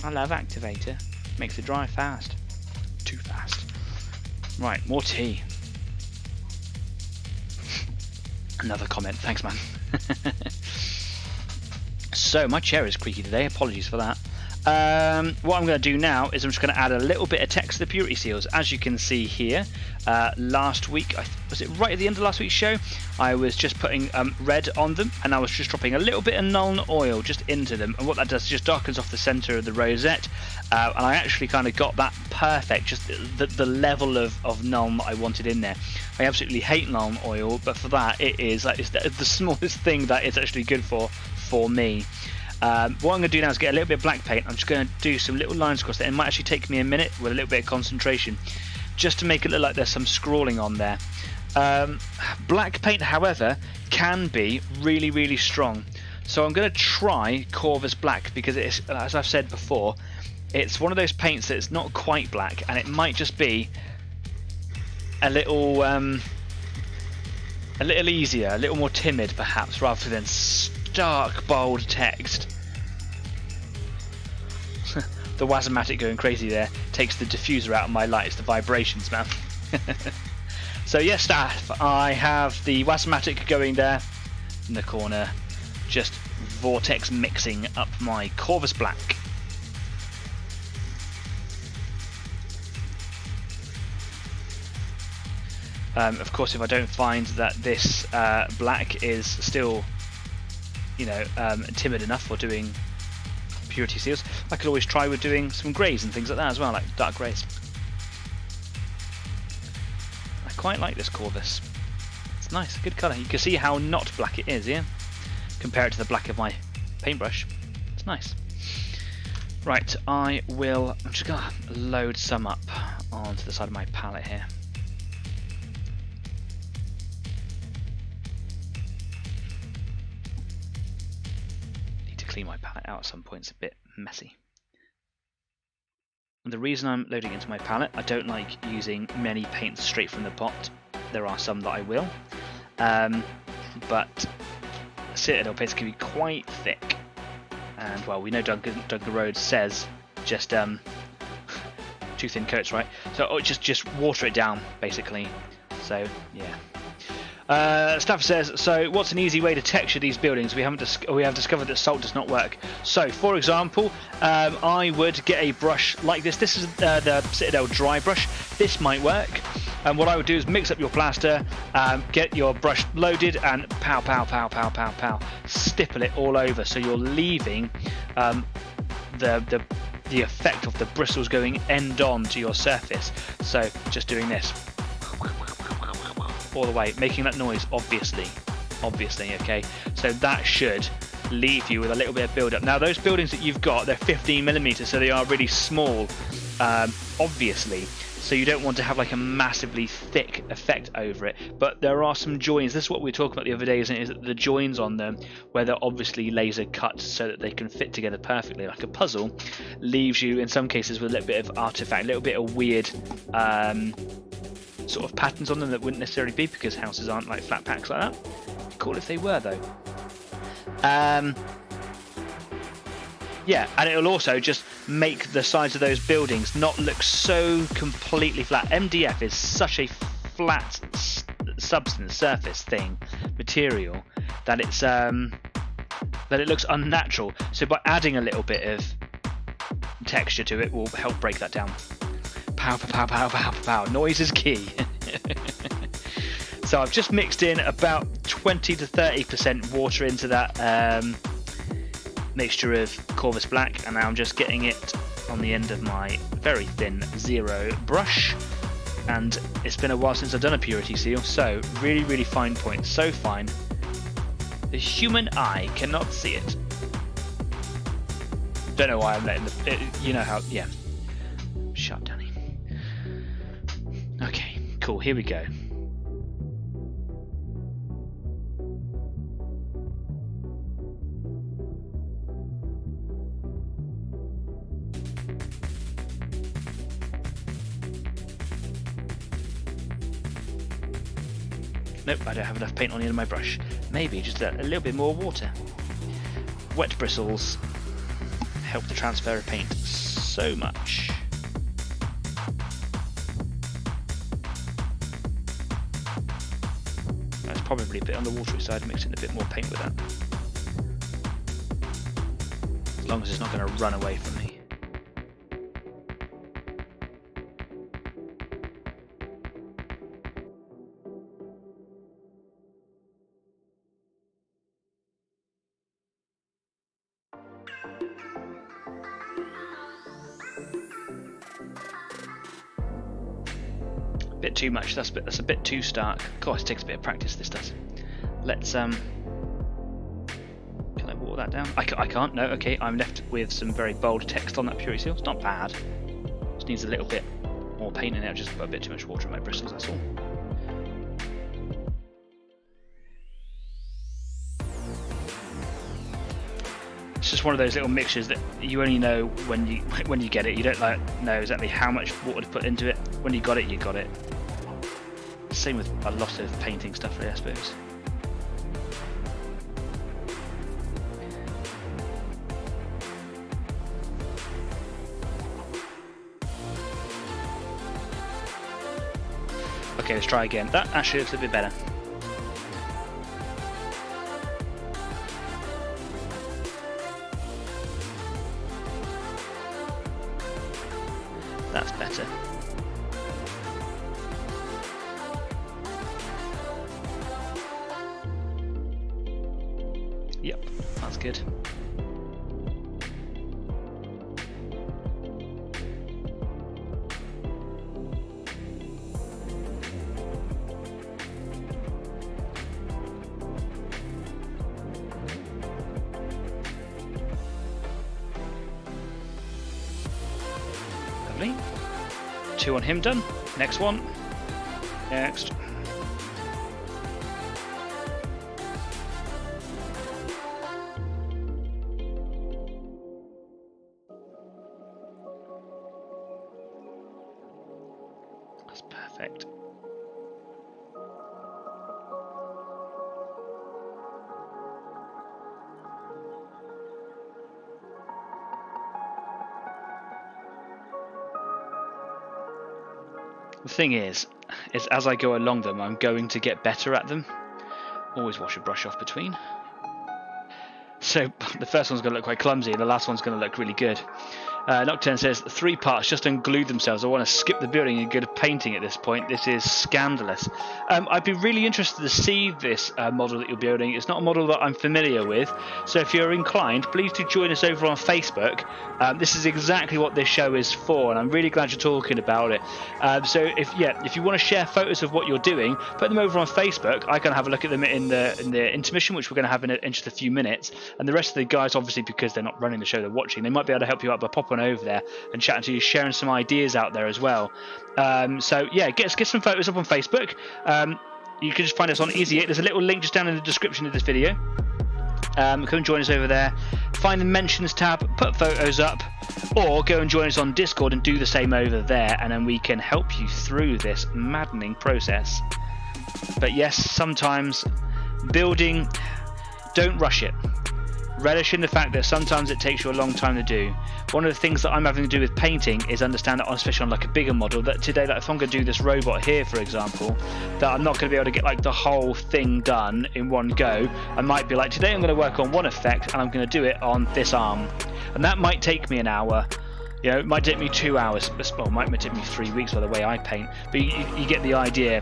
I love activator. Makes it dry fast. Too fast. Right, more tea. Another comment. Thanks, man. So, my chair is creaky today. Apologies for that. What I'm going to do now is I'm just going to add a little bit of text to the purity seals. As you can see here, last week, was it right at the end of last week's show, I was just putting red on them, and I was just dropping a little bit of Nuln oil just into them, and what that does is just darkens off the centre of the rosette, and I actually kind of got that perfect, just the level of Nuln that I wanted in there. I absolutely hate Nuln oil, but for that it is like it's the smallest thing that it's actually good for me. What I'm going to do now is get a little bit of black paint. I'm just going to do some little lines across it. It might actually take me a minute with a little bit of concentration, just to make it look like there's some scrawling on there. Black paint, however, can be really, really strong. So I'm going to try Corvus Black, because it's, as I've said before, it's one of those paints that's not quite black, and it might just be a little easier, a little more timid perhaps, rather than stark bold text. The Wasmatic going crazy there takes the diffuser out of my lights, the vibrations, man. So yes, staff, I have the Wasmatic going there in the corner, just vortex mixing up my Corvus Black. Of course, if I don't find that this black is still, you know, timid enough for doing purity seals, I could always try with doing some greys and things like that as well, like dark greys. I quite like this Corvus. It's nice, good colour. You can see how not black it is, yeah? Compare it to the black of my paintbrush. It's nice. Right, I'm just going to load some up onto the side of my palette here. Clean my palette out at some point, it's a bit messy. And the reason I'm loading into my palette, I don't like using many paints straight from the pot. There are some that I will, but Citadel paints can be quite thick, and well, we know Duncan Rhodes says just too thin coats, right? So just water it down basically. So yeah. Staff says, so what's an easy way to texture these buildings? We have discovered that salt does not work. So, for example, I would get a brush like this. This is the Citadel dry brush. This might work. And what I would do is mix up your plaster, get your brush loaded, and pow, pow, pow, pow, pow, pow, stipple it all over. So you're leaving the effect of the bristles going end on to your surface. So just doing this all the way, making that noise, obviously, okay? So that should leave you with a little bit of build-up. Now, those buildings that you've got, they're 15mm, so they are really small, obviously, so you don't want to have like a massively thick effect over it, but there are some joins. This is what we were talking about the other day, isn't it? Is that the joins on them, where they're obviously laser cut so that they can fit together perfectly like a puzzle, leaves you, in some cases, with a little bit of artifact, a little bit of weird sort of patterns on them that wouldn't necessarily be, because houses aren't like flat packs like that. Cool if they were, though. Yeah, and it'll also just make the sides of those buildings not look so completely flat. MDF is such a flat substance, surface thing, material, that it's that it looks unnatural. So by adding a little bit of texture to it will help break that down. Pow, pow, pow, pow, pow, pow. Noise is key. So I've just mixed in about 20 to 30% water into that mixture of Corvus Black, and now I'm just getting it on the end of my very thin zero brush. And it's been a while since I've done a purity seal, so really, really fine point. So fine, the human eye cannot see it. Don't know why I'm letting the... you know how... yeah. Shut, Danny. Okay, cool, here we go. Nope, I don't have enough paint on the end of my brush. Maybe just a little bit more water. Wet bristles help the transfer of paint so much. That's probably a bit on the watery side, mixing a bit more paint with that. As long as it's not going to run away from me. Bit too much. That's a bit too stark. Of course, it takes a bit of practice. This does. Let's go Can I water that down? I can't, no, okay, I'm left with some very bold text on that purity seal. It's not bad. Just needs a little bit more paint in it. I've just put a bit too much water in my bristles, that's all. It's just one of those little mixtures that you only know when you get it. You don't know exactly how much water to put into it. When you got it, you got it. Same with a lot of painting stuff, really, I suppose. Okay, let's try again. That actually looks a bit better. That's better. Yep, that's good. Lovely. 2 on him done. Next one. Next. That's perfect. The thing is as I go along them, I'm going to get better at them. Always wash your brush off between. So the first one's going to look quite clumsy, and the last one's going to look really good. Nocturne says 3 parts just unglued themselves. I want to skip the building and go to painting at this point. This is scandalous. I'd be really interested to see this model that you're building. It's not a model that I'm familiar with, so if you're inclined, please do join us over on Facebook. This is exactly what this show is for, and I'm really glad you're talking about it. So if you want to share photos of what you're doing, put them over on Facebook. I can have a look at them in the intermission, which we're going to have in just a few minutes. And the rest of the guys, obviously, because they're not running the show, they're watching, they might be able to help you out by popping over there and chatting to you, sharing some ideas out there as well. So yeah, get some photos up on Facebook. You can just find us on Easy It. There's a little link just down in the description of this video. Come and join us over there. Find the mentions tab, put photos up, or go and join us on Discord and do the same over there, and then we can help you through this maddening process. But yes, sometimes building, don't rush it. Relish in the fact that sometimes it takes you a long time to do. One of the things that I'm having to do with painting is understand that, especially on like a bigger model, that today, like if I'm going to do this robot here, for example, that I'm not going to be able to get like the whole thing done in one go. I might be like, today I'm going to work on one effect and I'm going to do it on this arm, and that might take me an hour. You know, it might take me 2 hours. Well, it might take me 3 weeks by the way I paint. But you get the idea.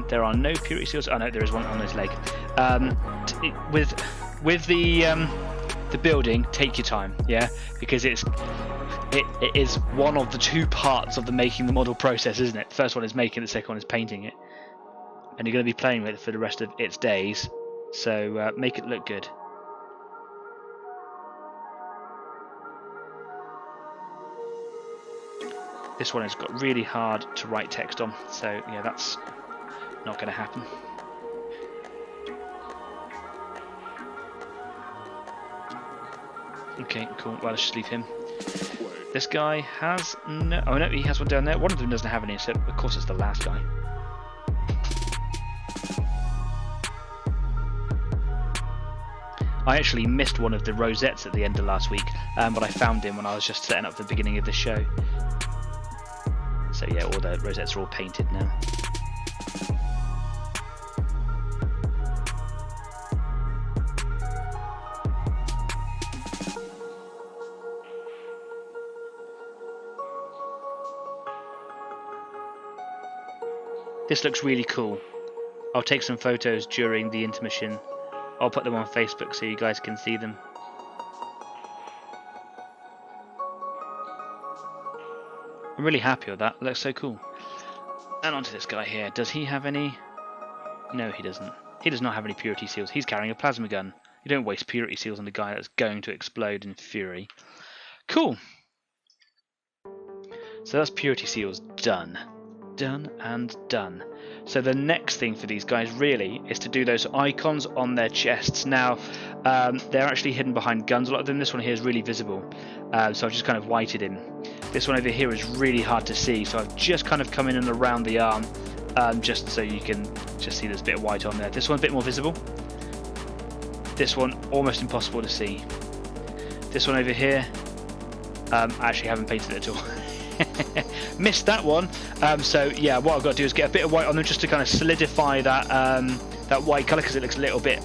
There are no purity seals. Oh no, there is one on his leg. With the building, take your time, yeah, because it is one of the 2 parts of the making the model process, isn't it? The first one is making, the second one is painting it, and you're going to be playing with it for the rest of its days. So make it look good. This one has got really hard to write text on, so yeah, that's not going to happen. Okay, cool. Well, let's just leave him. This guy has no... Oh no, he has one down there. One of them doesn't have any, so of course it's the last guy. I actually missed one of the rosettes at the end of last week, but I found him when I was just setting up the beginning of the show. So yeah, all the rosettes are all painted now. This looks really cool. I'll take some photos during the intermission. I'll put them on Facebook so you guys can see them. I'm really happy with that. It looks so cool. And onto this guy here. Does he have any? No, he doesn't. He does not have any purity seals. He's carrying a plasma gun. You don't waste purity seals on the guy that's going to explode in fury. Cool. So that's purity seals done. Done and done. So the next thing for these guys really is to do those icons on their chests. Now they're actually hidden behind guns, a lot of them. This one here is really visible, so I've just kind of whited him. This one over here is really hard to see, so I've just kind of come in and around the arm, just so you can just see there's a bit of white on there. This one's a bit more visible. This one almost impossible to see. This one over here, I actually haven't painted it at all. Missed that one. So yeah, what I've got to do is get a bit of white on them just to kind of solidify that that white colour, because it looks a little bit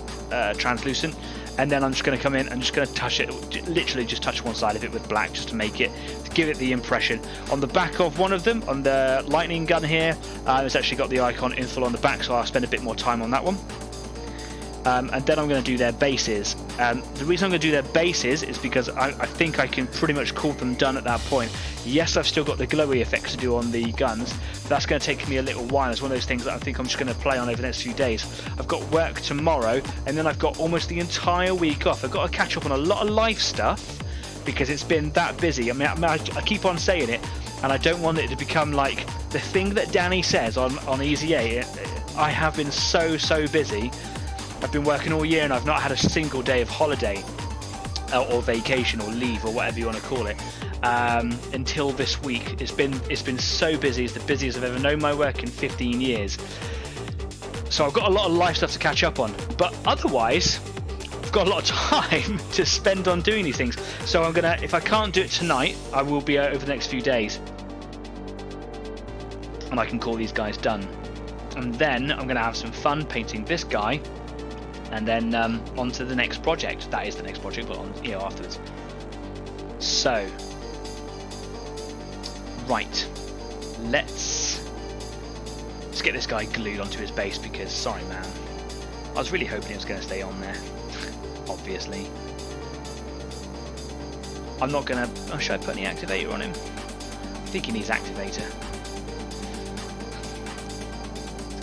translucent. And then I'm just going to come in and just going to touch it, literally just touch one side of it with black, just to make it, to give it the impression. On the back of one of them, on the lightning gun here, it's actually got the icon in full on the back, so I'll spend a bit more time on that one. And then I'm going to do their bases. The reason I'm going to do their bases is because I think I can pretty much call them done at that point. Yes, I've still got the glowy effects to do on the guns, but that's going to take me a little while. It's one of those things that I think I'm just going to play on over the next few days. I've got work tomorrow, and then I've got almost the entire week off. I've got to catch up on a lot of life stuff because it's been that busy. I mean, I keep on saying it, and I don't want it to become like the thing that Danny says on Easy 8. I have been so busy. I've been working all year and I've not had a single day of holiday or vacation or leave or whatever you want to call it until this week. It's been so busy. It's the busiest I've ever known my work in 15 years. So I've got a lot of life stuff to catch up on, but otherwise I've got a lot of time to spend on doing these things. So I'm gonna, if I can't do it tonight, I will be over the next few days and I can call these guys done. And then I'm gonna have some fun painting this guy, and then on to the next project. That is the next project, but on, you know, afterwards. So, right, let's get this guy glued onto his base, because sorry man, I was really hoping it was going to stay on there. Obviously, I'm not gonna. Oh, should I put any activator on him? I think he needs activator.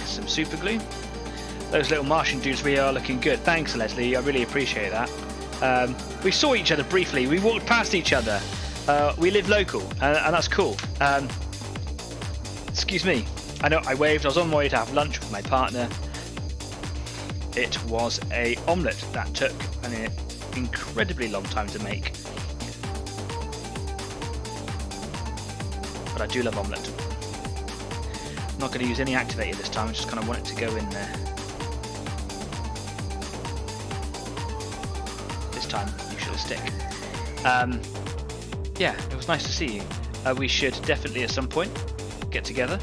Some super glue. Those little Martian dudes really are looking good. Thanks, Leslie. I really appreciate that. We saw each other briefly. We walked past each other. We live local, and that's cool. Excuse me. I know I waved. I was on my way to have lunch with my partner. It was a omelette that took an incredibly long time to make. But I do love omelette. I'm not going to use any activator this time. I just kind of want it to go in there. Time you should stick. Yeah, it was nice to see you. We should definitely at some point get together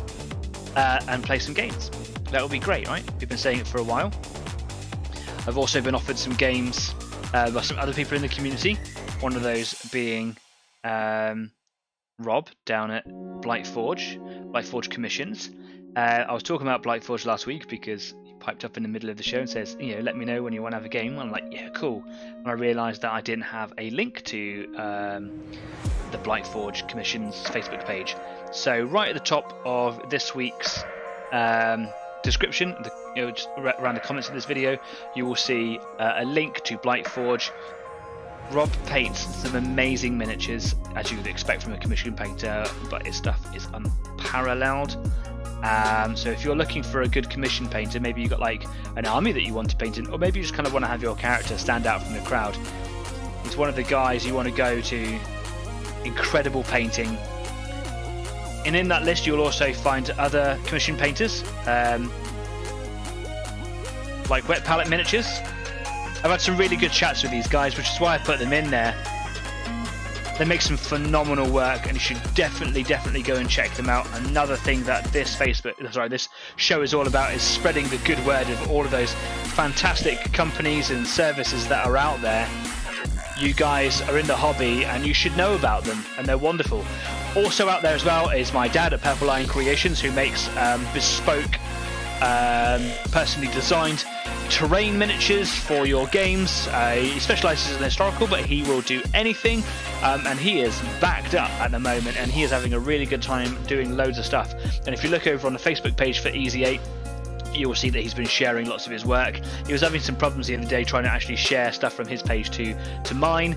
and play some games. That would be great, right? We've been saying it for a while. I've also been offered some games by some other people in the community. One of those being Rob down at Blight Forge Commissions. I was talking about Blight Forge last week because he piped up in the middle of the show and says, you know, let me know when you want to have a game. I'm like, yeah, cool. And I realised that I didn't have a link to the Blight Forge Commissions Facebook page. So right at the top of this week's description, just around the comments of this video, you will see a link to Blight Forge. Rob paints some amazing miniatures, as you would expect from a commission painter, but his stuff is unparalleled. So if you're looking for a good commission painter, maybe you've got like an army that you want to paint in, or maybe you just kind of want to have your character stand out from the crowd. He's one of the guys you want to go to. Incredible painting. And in that list you'll also find other commission painters, like Wet Palette Miniatures. I've had some really good chats with these guys, which is why I put them in there. They make some phenomenal work, and you should definitely go and check them out. Another thing that this show is all about is spreading the good word of all of those fantastic companies and services that are out there. You guys are in the hobby, and you should know about them, and they're wonderful. Also out there as well is my dad at Purple Lion Creations, who makes bespoke, personally designed terrain miniatures for your games. He specialises in historical, but he will do anything, and he is backed up at the moment, and he is having a really good time doing loads of stuff. And if you look over on the Facebook page for Easy 8, you'll see that he's been sharing lots of his work. He was having some problems the other day trying to actually share stuff from his page to mine,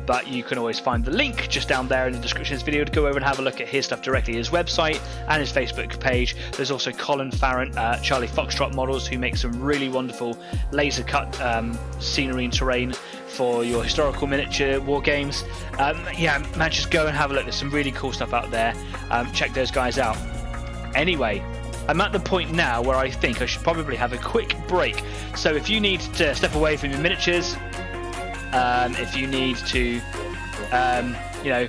but you can always find the link just down there in the description of this video to go over and have a look at his stuff directly, his website and his Facebook page. There's also Colin Farrant, Charlie Foxtrot Models, who make some really wonderful laser cut scenery and terrain for your historical miniature war games. Yeah, man, just go and have a look. There's some really cool stuff out there. Check those guys out. Anyway, I'm at the point now where I think I should probably have a quick break. So if you need to step away from your miniatures, if you need to, you know,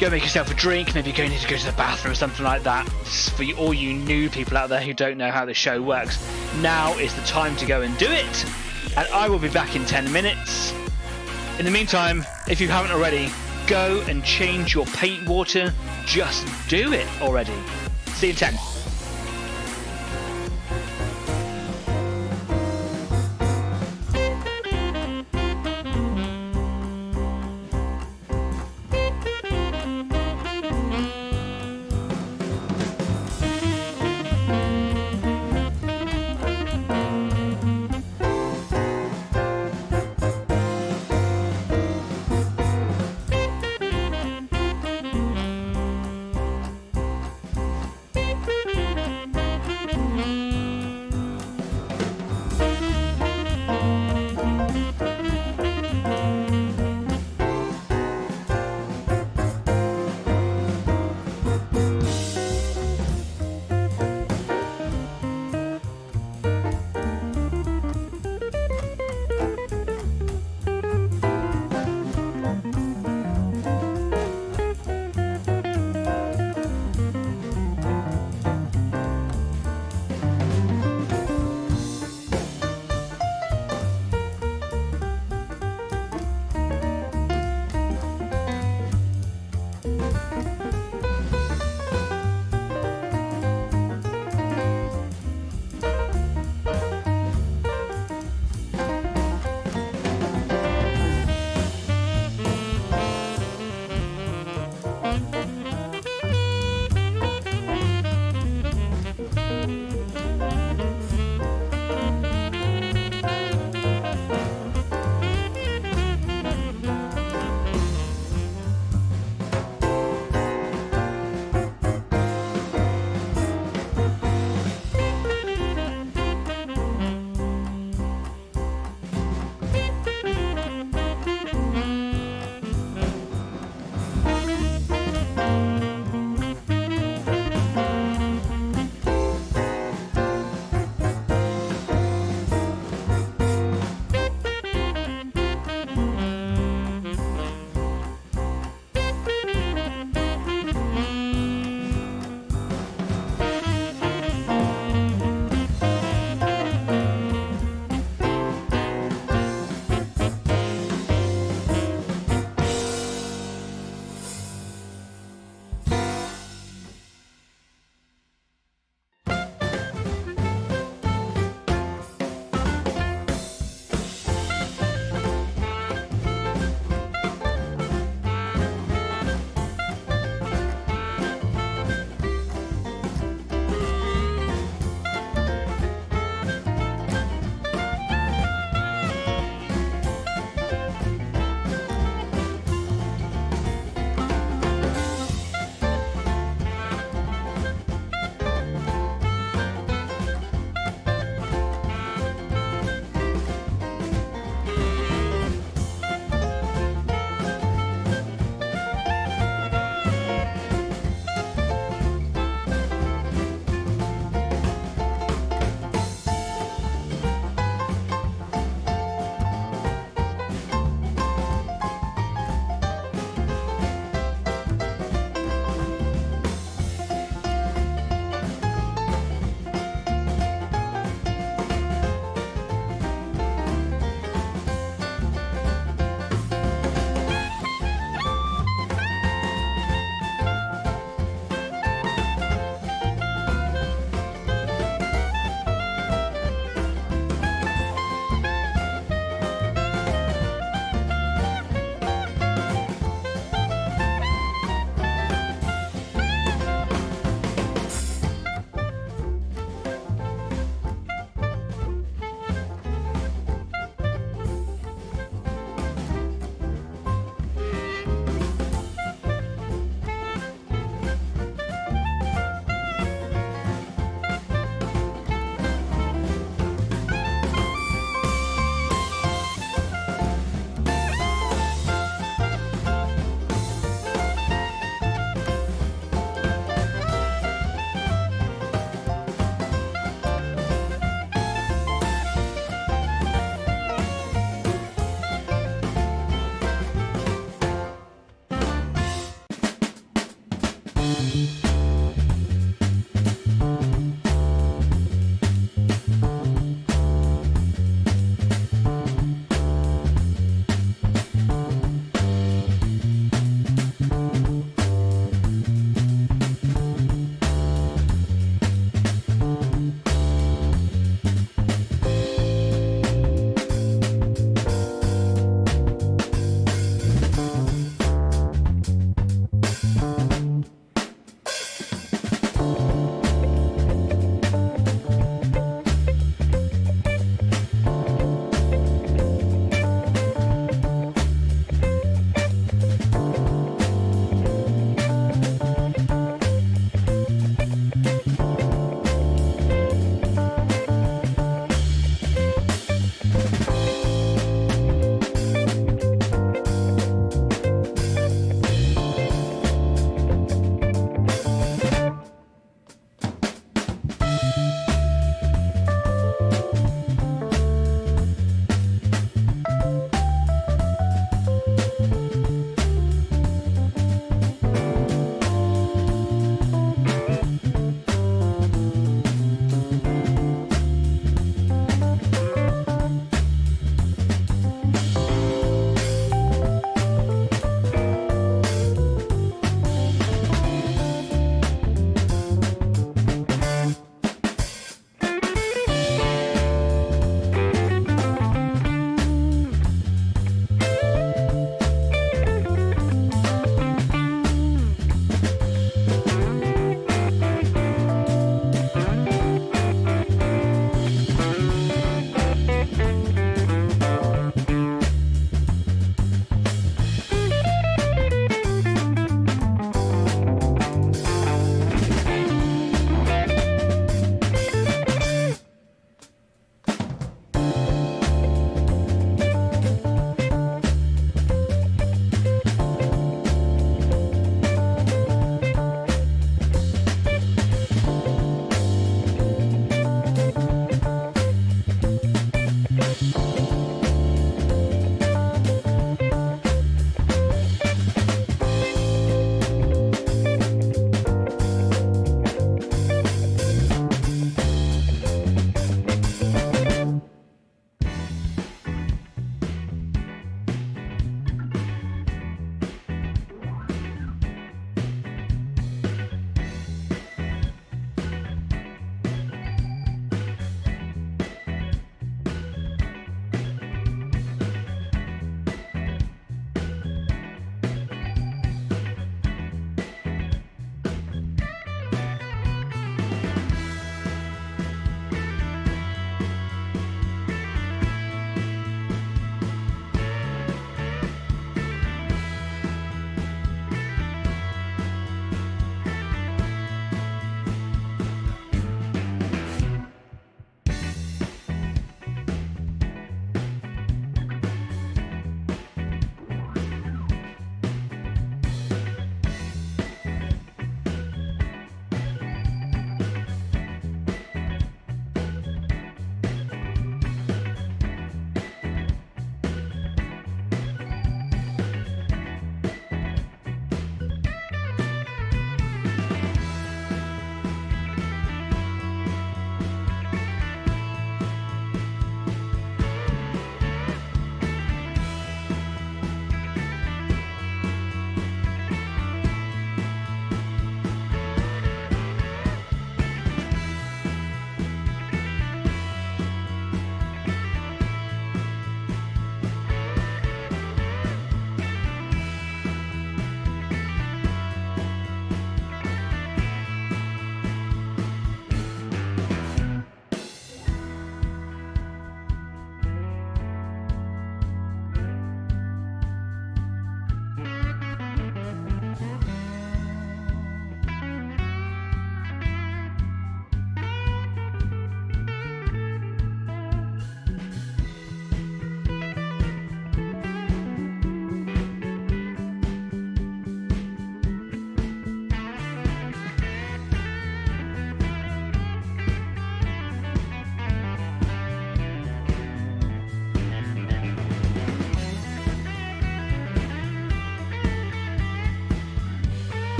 go make yourself a drink, maybe you need to go to the bathroom or something like that. For all you new people out there who don't know how the show works, now is the time to go and do it. And I will be back in 10 minutes. In the meantime, if you haven't already, go and change your paint water. Just do it already. See you in 10.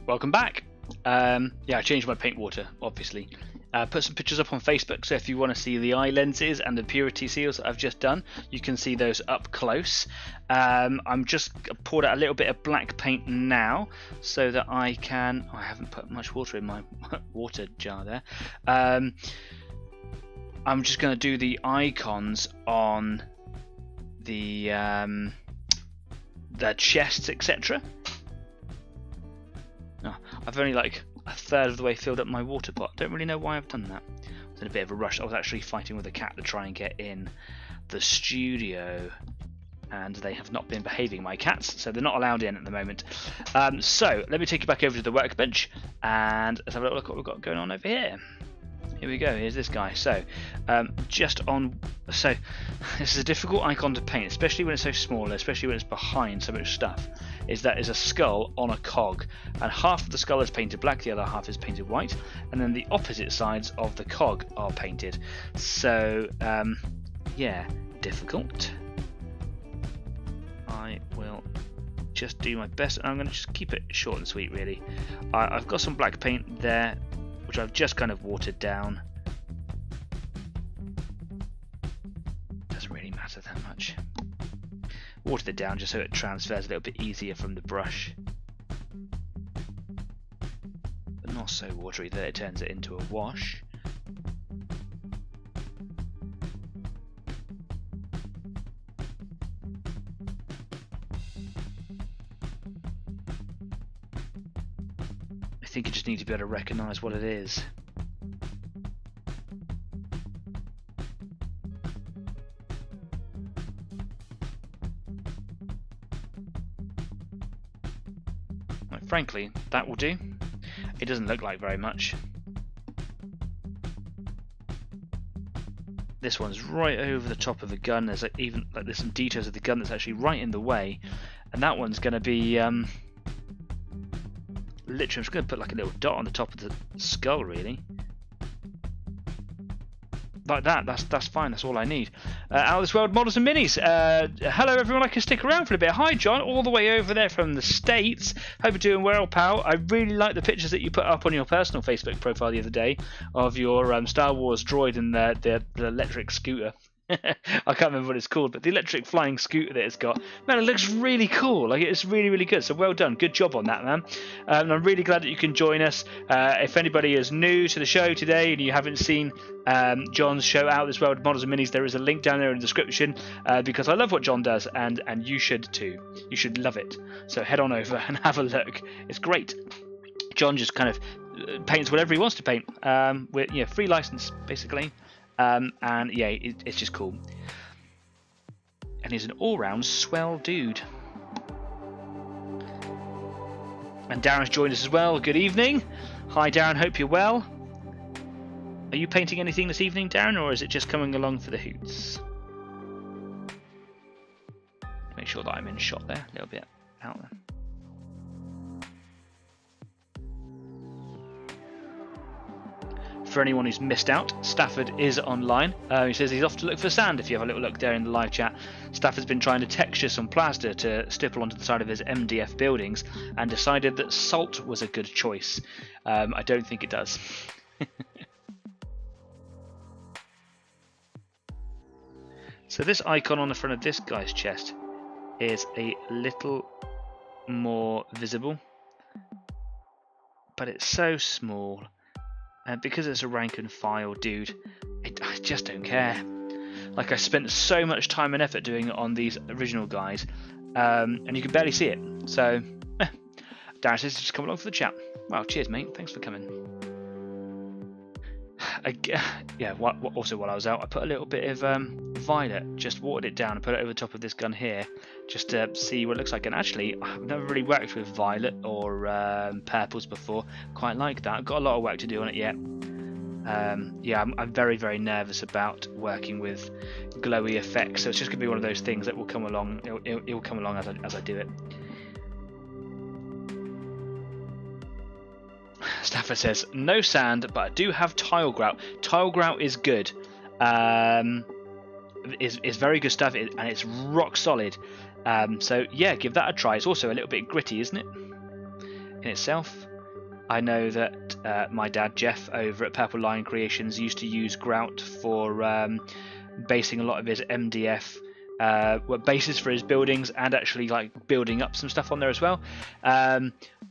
Welcome back. Yeah, I changed my paint water, obviously. Put some pictures up on Facebook, so if you want to see the eye lenses and the purity seals that I've just done, you can see those up close. I'm just poured out a little bit of black paint now, so that I can... Oh, I haven't put much water in my water jar there. I'm just going to do the icons on the chests, etc. Oh, I've only like a third of the way filled up my water pot. Don't really know why I've done that. I was in a bit of a rush. I was actually fighting with a cat to try and get in the studio, and they have not been behaving, my cats, so they're not allowed in at the moment. So let me take you back over to the workbench and let's have a look at what we've got going on over here. Here we go, here's this guy. So so this is a difficult icon to paint, especially when it's so small, especially when it's behind so much stuff. That is a skull on a cog, and half of the skull is painted black, the other half is painted white, and then the opposite sides of the cog are painted. So yeah, difficult. I will just do my best, and I'm going to just keep it short and sweet really. I've got some black paint there which I've just kind of watered down. Doesn't really matter that much. Watered it down just so it transfers a little bit easier from the brush, but not so watery that it turns it into a wash. I think you just need to be able to recognise what it is. Frankly, that will do. It doesn't look like very much. This one's right over the top of the gun. There's there's some details of the gun that's actually right in the way, and that one's going to be literally. I'm just going to put like a little dot on the top of the skull, really. Like that, that's fine, that's all I need. Out of this world, models and minis. Hello everyone, I can stick around for a bit. Hi John, all the way over there from the States. Hope you're doing well, pal. I really like the pictures that you put up on your personal Facebook profile the other day of your Star Wars droid and the electric scooter. I can't remember what it's called, but the electric flying scooter that it's got, man, it looks really cool. Like, it's really, really good. So well done, good job on that, man. And I'm really glad that you can join us. If anybody is new to the show today and you haven't seen John's show Out of This World Models and Minis, there is a link down there in the description, because I love what John does, and you should too. You should love it. So head on over and have a look. It's great. John just kind of paints whatever he wants to paint, with free license basically. And yeah, it's just cool. And he's an all-round swell dude. And Darren's joined us as well. Good evening. Hi Darren, hope you're well. Are you painting anything this evening, Darren, or is it just coming along for the hoots? Make sure that I'm in shot there, a little bit out there. For anyone who's missed out, Stafford is online. He says he's off to look for sand. If you have a little look there in the live chat, Stafford's been trying to texture some plaster to stipple onto the side of his MDF buildings and decided that salt was a good choice. I don't think it does. So this icon on the front of this guy's chest is a little more visible, but it's so small. And because it's a rank and file dude, I just don't care. Like I spent so much time and effort doing it on these original guys, and you can barely see it. So, Darren says just come along for the chat. Well, cheers, mate. Thanks for coming. Yeah. Also, while I was out, I put a little bit of violet, just watered it down and put it over the top of this gun here, just to see what it looks like. And actually, I've never really worked with violet or purples before. Quite like that. I've got a lot of work to do on it yet. Yeah, I'm very, very nervous about working with glowy effects. So it's just gonna be one of those things that will come along. It will come along as I do it. Stafford says, no sand, but I do have tile grout. Tile grout is good. Is very good stuff, and it's rock solid. So yeah, give that a try. It's also a little bit gritty, isn't it? In itself. I know that my dad, Geoff, over at Purple Lion Creations, used to use grout for basing a lot of his MDF bases for his buildings, and actually like building up some stuff on there as well.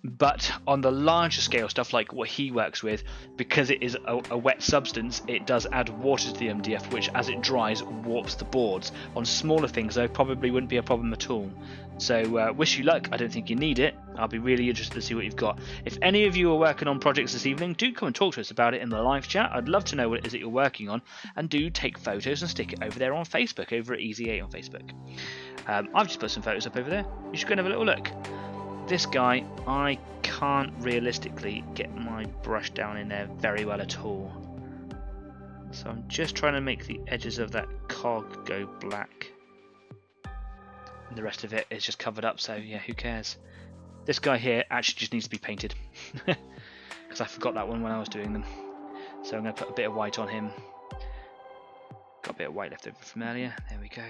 But on the larger scale stuff, like what he works with, because it is a wet substance, it does add water to the MDF, which as it dries warps the boards. On smaller things though, probably wouldn't be a problem at all. So wish you luck. I don't think you need it. I'll be really interested to see what you've got. If any of you are working on projects this evening, do come and talk to us about it in the live chat. I'd love to know what it is that you're working on, and do take photos and stick it over there on Facebook, over at Easy8 on Facebook. I've just put some photos up over there. You should go and have a little look. This guy, I can't realistically get my brush down in there very well at all. So I'm just trying to make the edges of that cog go black. And the rest of it is just covered up, so yeah, who cares? This guy here actually just needs to be painted. Because I forgot that one when I was doing them. So I'm going to put a bit of white on him. Got a bit of white left over from earlier. There we go.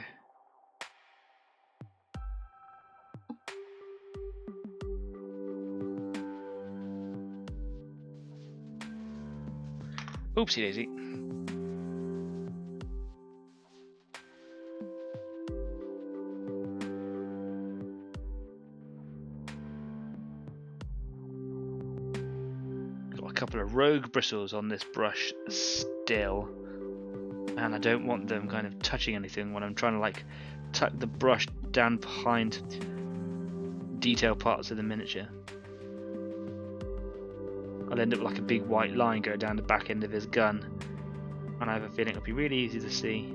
Oopsie daisy. Got a couple of rogue bristles on this brush still, and I don't want them kind of touching anything when I'm trying to like tuck the brush down behind detail parts of the miniature. I'll end up like a big white line going down the back end of his gun, and I have a feeling it'll be really easy to see.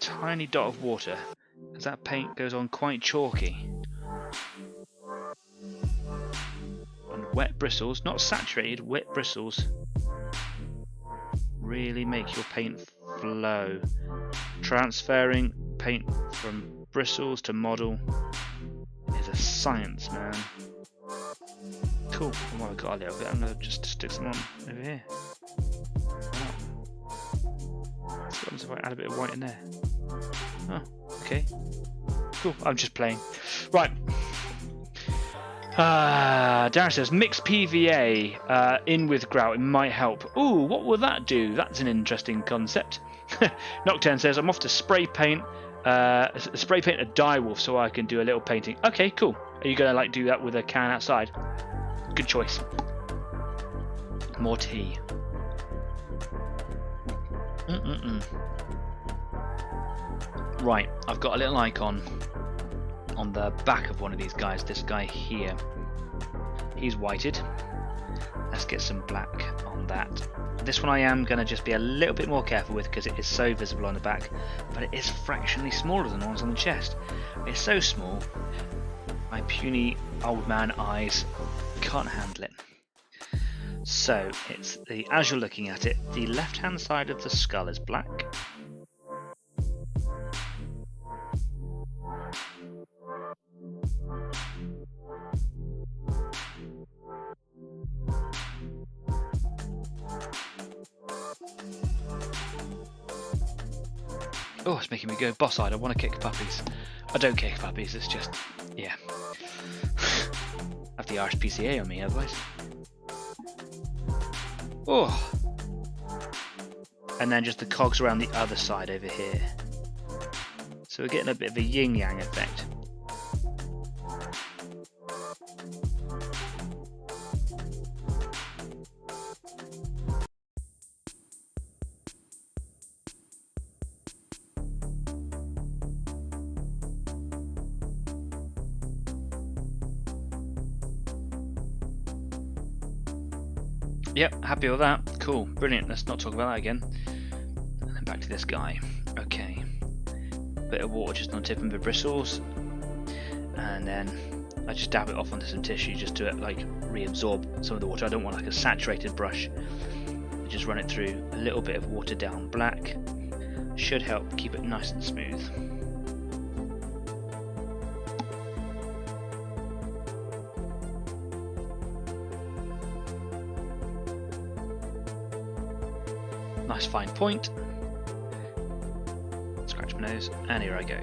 Tiny dot of water, because that paint goes on quite chalky. Wet bristles, not saturated, wet bristles really make your paint flow. Transferring paint from bristles to model is a science, man. Cool. Well, I've got a little bit. I'm going to just stick some on over here. What happens if I add a bit of white in there? Oh, okay. Cool. I'm just playing. Right. Darren says, mix PVA in with grout, it might help. Ooh, what will that do? That's an interesting concept. Nocturne says, I'm off to spray paint a dire wolf so I can do a little painting. Okay, cool. Are you going to like do that with a can outside? Good choice. More tea. Right, I've got a little icon on the back of one of these guys, this guy here. He's whited. Let's get some black on that. This one I am going to just be a little bit more careful with because it is so visible on the back, but it is fractionally smaller than the ones on the chest. It's so small, my puny old man eyes can't handle it. So it's the, as you're looking at it, the left hand side of the skull is black. Oh, it's making me go boss-eyed. I want to kick puppies. I don't kick puppies, it's just, yeah. I have the RSPCA on me otherwise. Oh. and then just the cogs around the other side over here. So we're getting a bit of a yin-yang effect. Yep, happy with that. Cool, brilliant. Let's not talk about that again. And then back to this guy. Okay. Bit of water just on the tip of the bristles. And then I just dab it off onto some tissue just to like reabsorb some of the water. I don't want like a saturated brush. I just run it through a little bit of watered down black. Should help keep it nice and smooth. Nice fine point. Scratch my nose, and here I go.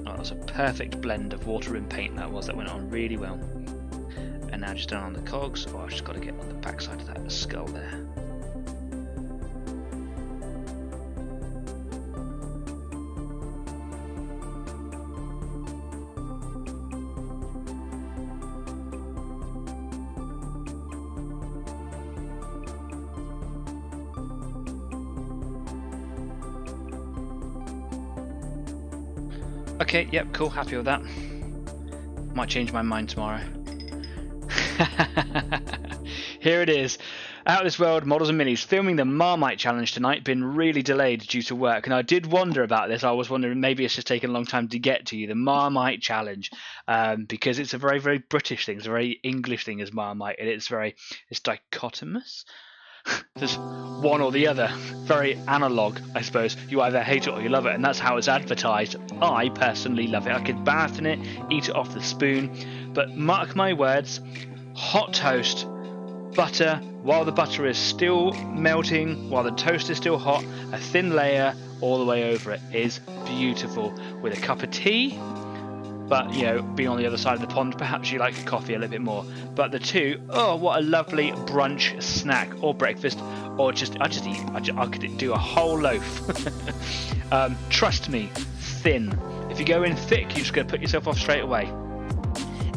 Oh, that's a perfect blend of water and paint that went on really well. And now just down on the cogs. Oh, I've just got to get on the back side of that skull there. Okay, yep, cool, happy with that. Might change my mind tomorrow. Here it is. Out of This World Models and Minis, filming the Marmite challenge tonight. Been really delayed due to work, and I did wonder about this. I was wondering maybe it's just taken a long time to get to you, the Marmite challenge, because it's a very, very British thing. It's a very English thing as Marmite, and it's dichotomous. There's one or the other. Very analog, I suppose. You either hate it or you love it, and that's how it's advertised. I personally love it. I could bath in it, eat it off the spoon, but mark my words, hot toast, butter, while the butter is still melting, while the toast is still hot, a thin layer all the way over it is beautiful. With a cup of tea, but you know, being on the other side of the pond, perhaps you like coffee a little bit more. But the two, oh, what a lovely brunch snack or breakfast, or I could do a whole loaf. Trust me, thin. If you go in thick, you're just going to put yourself off straight away.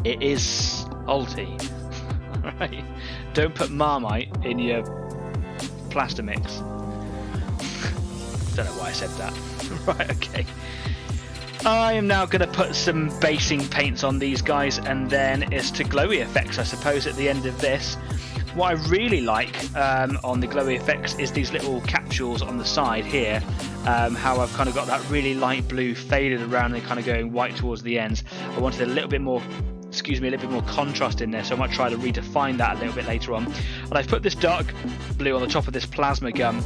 It is salty. Right? Don't put Marmite in your plaster mix. Don't know why I said that. Right, okay. I am now going to put some basing paints on these guys, and then it's to glowy effects, I suppose, at the end of this. What I really like on the glowy effects is these little capsules on the side here, how I've kind of got that really light blue faded around and kind of going white towards the ends. I wanted a little bit more contrast in there, so I might try to redefine that a little bit later on. And I've put this dark blue on the top of this plasma gun,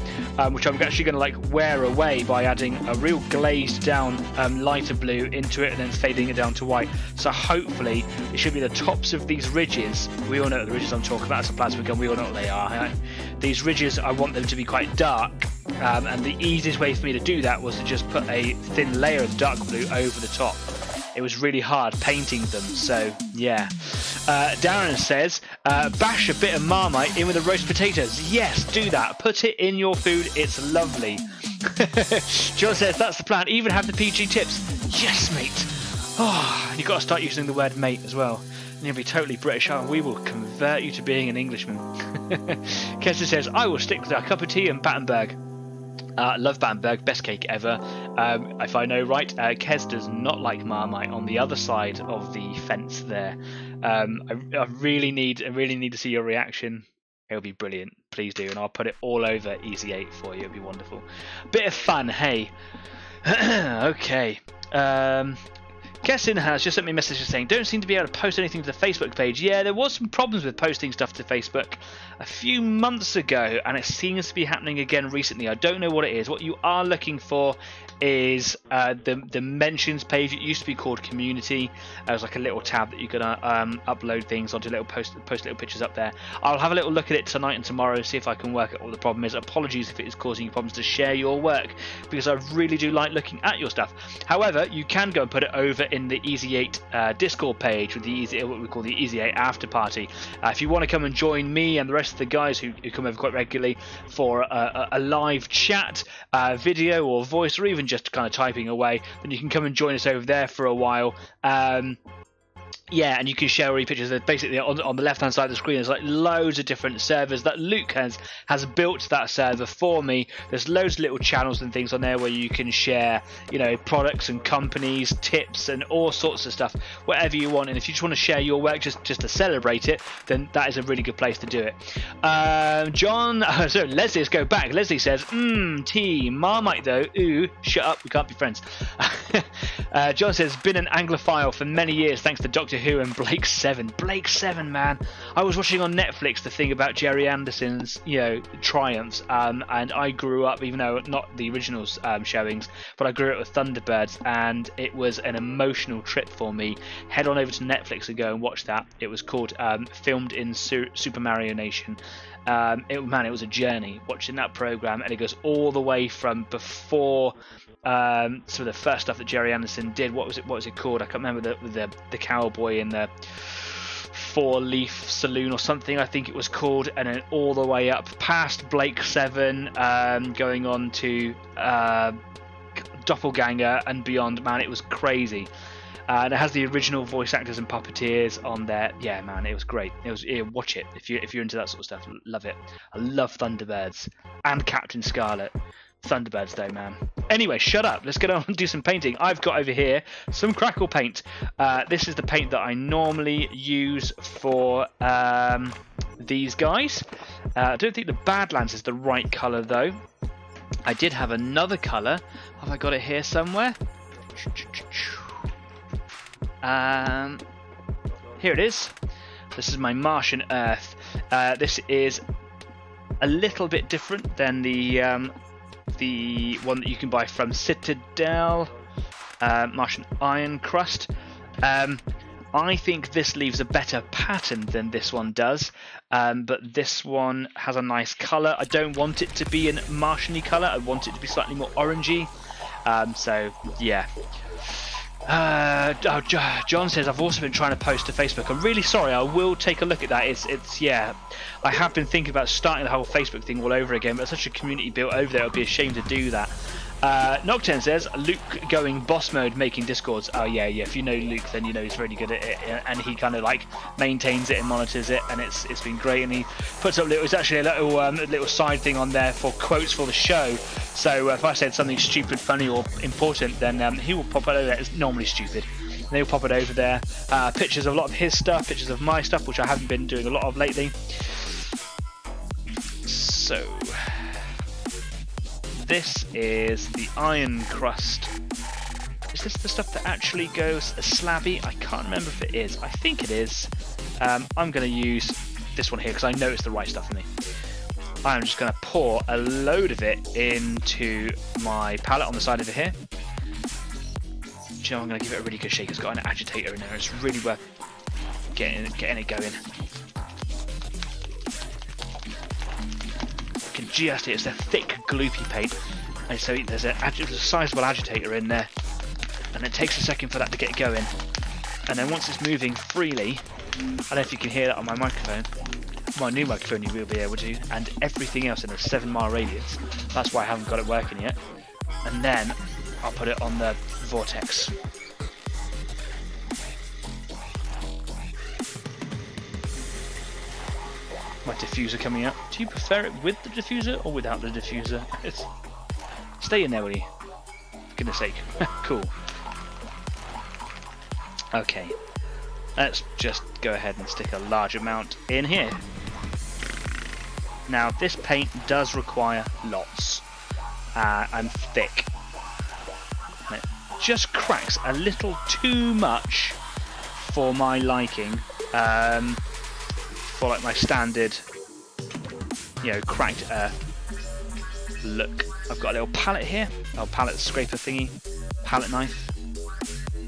which I'm actually going to like wear away by adding a real glazed down lighter blue into it and then fading it down to white. So hopefully it should be the tops of these ridges. We all know what the ridges I'm talking about. It's a plasma gun, we all know what they are. Right? These ridges, I want them to be quite dark, and the easiest way for me to do that was to just put a thin layer of dark blue over the top. It was really hard painting them, so yeah. Darren says, bash a bit of Marmite in with the roast potatoes. Yes, do that. Put it in your food. It's lovely. John says, that's the plan. Even have the PG tips. Yes, mate. Oh, you've got to start using the word mate as well. And you'll be totally British, and we will convert you to being an Englishman. Kester says, I will stick with a cup of tea and Battenberg. Love Battenberg, best cake ever. If I know right, Kez does not like Marmite on the other side of the fence there. I really need to see your reaction. It'll be brilliant. Please do, and I'll put it all over Easy 8 for you. It'll be wonderful. Bit of fun, hey. Okay. Kessin has just sent me a message saying, don't seem to be able to post anything to the Facebook page. Yeah, there was some problems with posting stuff to Facebook a few months ago, and it seems to be happening again recently. I don't know what it is. What you are looking for is the mentions page. It used to be called community. It was like a little tab that you could upload things onto, post little pictures up there. I'll have a little look at it tonight and tomorrow, see if I can work out what the problem is. Apologies if it is causing you problems to share your work, because I really do like looking at your stuff. However, you can go and put it over in the Easy 8 Discord page with the what we call the Easy 8 After Party. If you want to come and join me and the rest of the guys who come over quite regularly for a live chat, video or voice, or even just kind of typing away, then you can come and join us over there for a while. Yeah, and you can share all your pictures. Basically, on the left-hand side of the screen, there's like loads of different servers that Luke has built that server for me. There's loads of little channels and things on there where you can share, you know, products and companies, tips, and all sorts of stuff, whatever you want. And if you just want to share your work just to celebrate it, then that is a really good place to do it. Leslie, let's go back. Leslie says, tea, Marmite though. Ooh, shut up, we can't be friends. John says, been an Anglophile for many years thanks to Doctor Who and Blake 7. Blake 7, man. I was watching on Netflix the thing about Jerry Anderson's, you know, triumphs, and I grew up, even though not the original showings, but I grew up with Thunderbirds, and it was an emotional trip for me. Head on over to Netflix and go and watch that. It was called Filmed in Super Mario Nation. It was a journey watching that program, and it goes all the way from before sort of the first stuff that Jerry Anderson did. What was it called? I can't remember, the cowboy in the four-leaf saloon or something, I think it was called, and then all the way up past Blake 7, going on to Doppelganger and beyond. Man, it was crazy. And it has the original voice actors and puppeteers on there. Yeah, man, it was great. Watch it if you're into that sort of stuff. Love it. I love Thunderbirds and Captain Scarlet. Thunderbirds though, man. Anyway, shut up. Let's get on and do some painting. I've got over here some crackle paint. This is the paint that I normally use for these guys. I don't think the Badlands is the right colour though. I did have another colour. Have I got it here somewhere? Here it is. This is my Martian Earth. This is a little bit different than the one that you can buy from Citadel, Martian Iron Crust. I think this leaves a better pattern than this one does, but this one has a nice colour. I don't want it to be a Martian-y colour. I want it to be slightly more orangey. So yeah. John says, I've also been trying to post to Facebook. I'm really sorry. I will take a look at that. It's yeah. I have been thinking about starting the whole Facebook thing all over again, but such a community built over there, it would be a shame to do that. Nocturne says, Luke going boss mode making discords. Oh yeah. If you know Luke, then you know he's really good at it, and he kind of like maintains it and monitors it, and it's been great. And he puts up it's actually a little side thing on there for quotes for the show. So if I said something stupid, funny, or important, then he will pop it over there. It's normally stupid. And he'll pop it over there. Pictures of a lot of his stuff, pictures of my stuff, which I haven't been doing a lot of lately. So this is the Iron Crust. Is this the stuff that actually goes slabby? I can't remember if it is. I think it is. I'm going to use this one here because I know it's the right stuff for me. I'm just going to pour a load of it into my palette on the side over here. Do you know, I'm going to give it a really good shake. It's got an agitator in there. It's really worth getting it going. You can just, it's a thick gloopy paint, and so there's a sizable agitator in there, and it takes a second for that to get going. And then once it's moving freely, I don't know if you can hear that on my microphone. My new microphone you will be able to, and everything else in a 7-mile radius. That's why I haven't got it working yet. And then I'll put it on the vortex. My diffuser coming up. Do you prefer it with the diffuser or without the diffuser? Stay in there, will you? For goodness sake. Cool. Okay. Let's just go ahead and stick a large amount in here. Now this paint does require lots and thick. And it just cracks a little too much for my liking, for like my standard, cracked earth look. I've got a little palette here, a palette scraper thingy, palette knife,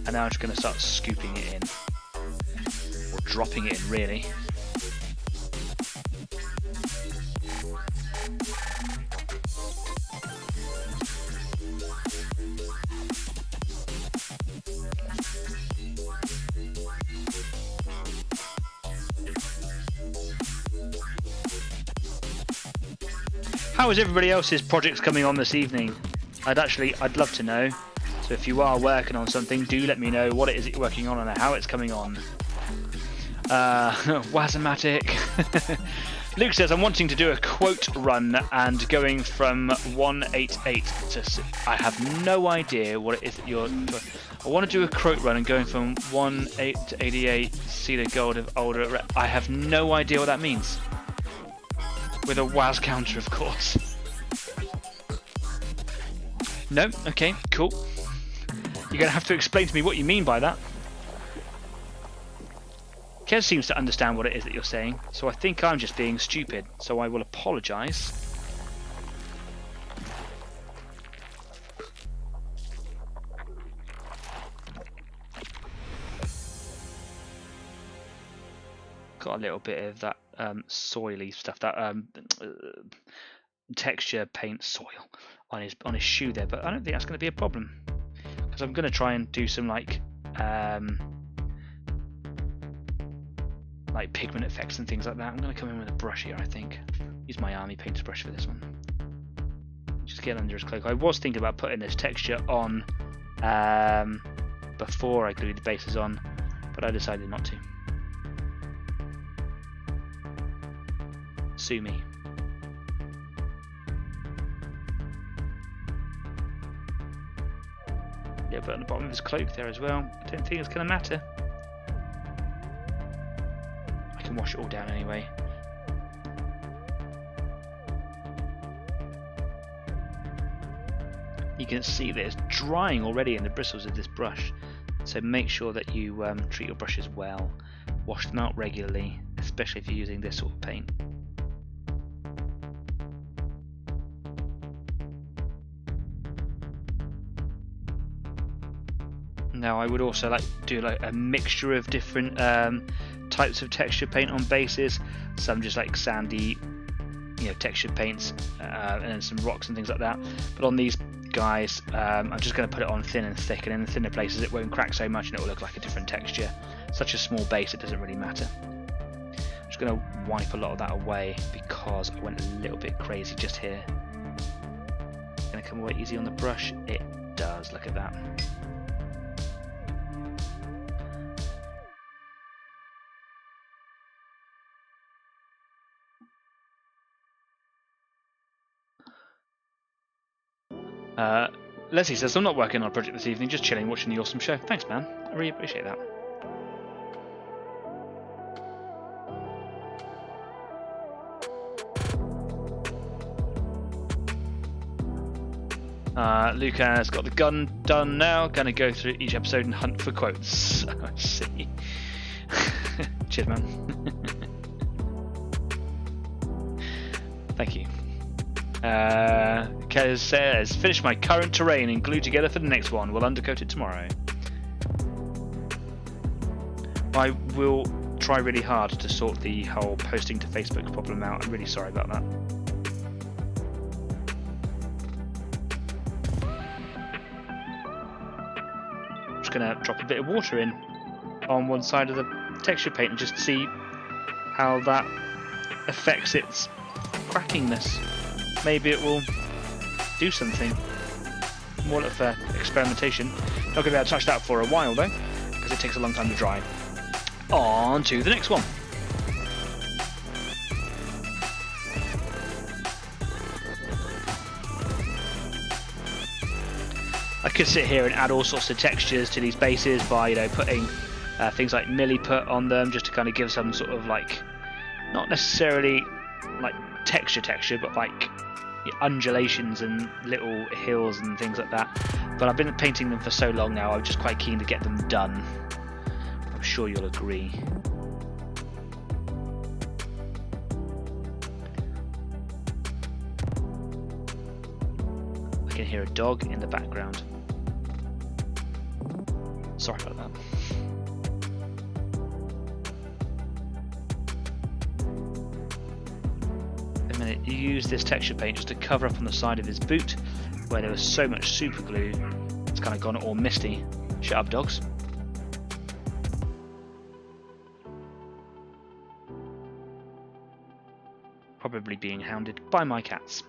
and now I'm just going to start scooping it in, or dropping it in really. How is everybody else's projects coming on this evening? I'd love to know. So if you are working on something, do let me know what it is that you're working on and how it's coming on. Wazomatic. Luke says, I'm wanting to do a quote run and going from 188 to... I have no idea what it is that you're... I want to do a quote run and going from 18 to 88, see the gold of older... I have no idea what that means. With a WAS counter, of course. No? Okay, cool. You're going to have to explain to me what you mean by that. Kez seems to understand what it is that you're saying, so I think I'm just being stupid, so I will apologise. Got a little bit of that soily stuff, that texture paint soil on his shoe there, but I don't think that's going to be a problem, because I'm going to try and do some like pigment effects and things like that. I'm going to come in with a brush here, I think. Use my army painter's brush for this one. Just get under his cloak. I was thinking about putting this texture on before I glued the bases on, but I decided not to. Sue me. Yeah, but on the bottom of his cloak there as well. I don't think it's going to matter. I can wash it all down anyway. You can see that it's drying already in the bristles of this brush, so make sure that you treat your brushes well. Wash them out regularly, especially if you're using this sort of paint. Now I would also do a mixture of different types of texture paint on bases. Some just like sandy, textured paints, and then some rocks and things like that. But on these guys, I'm just going to put it on thin and thick, and in the thinner places it won't crack so much and it will look like a different texture. Such a small base, it doesn't really matter. I'm just going to wipe a lot of that away because I went a little bit crazy just here. Going to come away easy on the brush. It does. Look at that. Lacey says, I'm not working on a project this evening, just chilling, watching the awesome show. Thanks, man. I really appreciate that. Luca's got the gun done now. Gonna go through each episode and hunt for quotes. I see. Cheers, man. Thank you. Kez says, finish my current terrain and glue together for the next one. We'll undercoat it tomorrow. I will try really hard to sort the whole posting to Facebook problem out. I'm really sorry about that. I'm just going to drop a bit of water in on one side of the texture paint and just see how that affects its crackingness. Maybe it will do something. More for experimentation. Not going to be able to touch that for a while though, because it takes a long time to dry. On to the next one. I could sit here and add all sorts of textures to these bases by putting things like milliput on them, just to kind of give some sort of not necessarily texture, but undulations and little hills and things like that. But I've been painting them for so long now, I'm just quite keen to get them done. I'm sure you'll agree. I can hear a dog in the background. Sorry about that. You use this texture paint just to cover up on the side of his boot where there was so much super glue it's kind of gone all misty. Shut up, dogs. probably being hounded by my cats.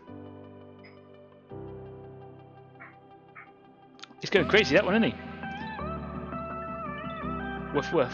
He's going crazy, that one, isn't he? Woof woof.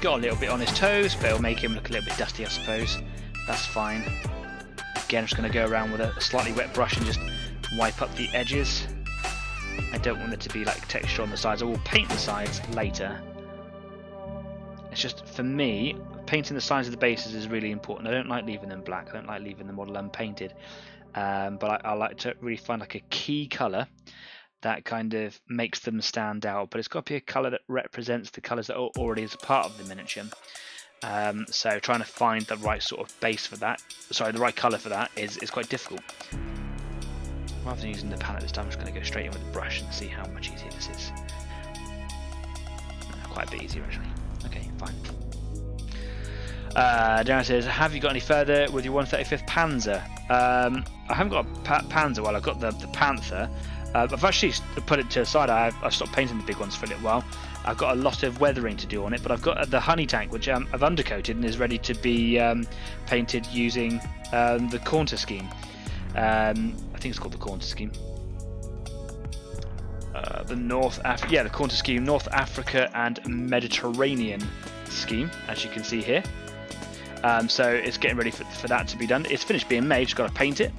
Got a little bit on his toes, but it'll make him look a little bit dusty, I suppose. That's fine. Again, I'm just going to go around with a slightly wet brush and just wipe up the edges. I don't want it to be like texture on the sides. I will paint the sides later. It's just, for me, painting the sides of the bases is really important. I don't like leaving them black. I don't like leaving the model unpainted. But I like to really find like a key colour that kind of makes them stand out, but it's got to be a colour that represents the colours that are already as a part of the miniature. So trying to find the right sort of base for that, sorry, the right colour for that is quite difficult. Rather than using the palette this time, I'm just going to go straight in with the brush and see how much easier this is. Quite a bit easier actually. Okay, fine. Darren says, have you got any further with your 135th Panzer? I haven't got a Panzer, well I've got the Panther. I've actually put it to the side. I've stopped painting the big ones for a little while. I've got a lot of weathering to do on it, but I've got the honey tank, which I've undercoated and is ready to be painted using the Cornter scheme. I think it's called the Cornter scheme. The Cornter scheme, North Africa and Mediterranean scheme, as you can see here. So it's getting ready for that to be done. It's finished being made, just got to paint it.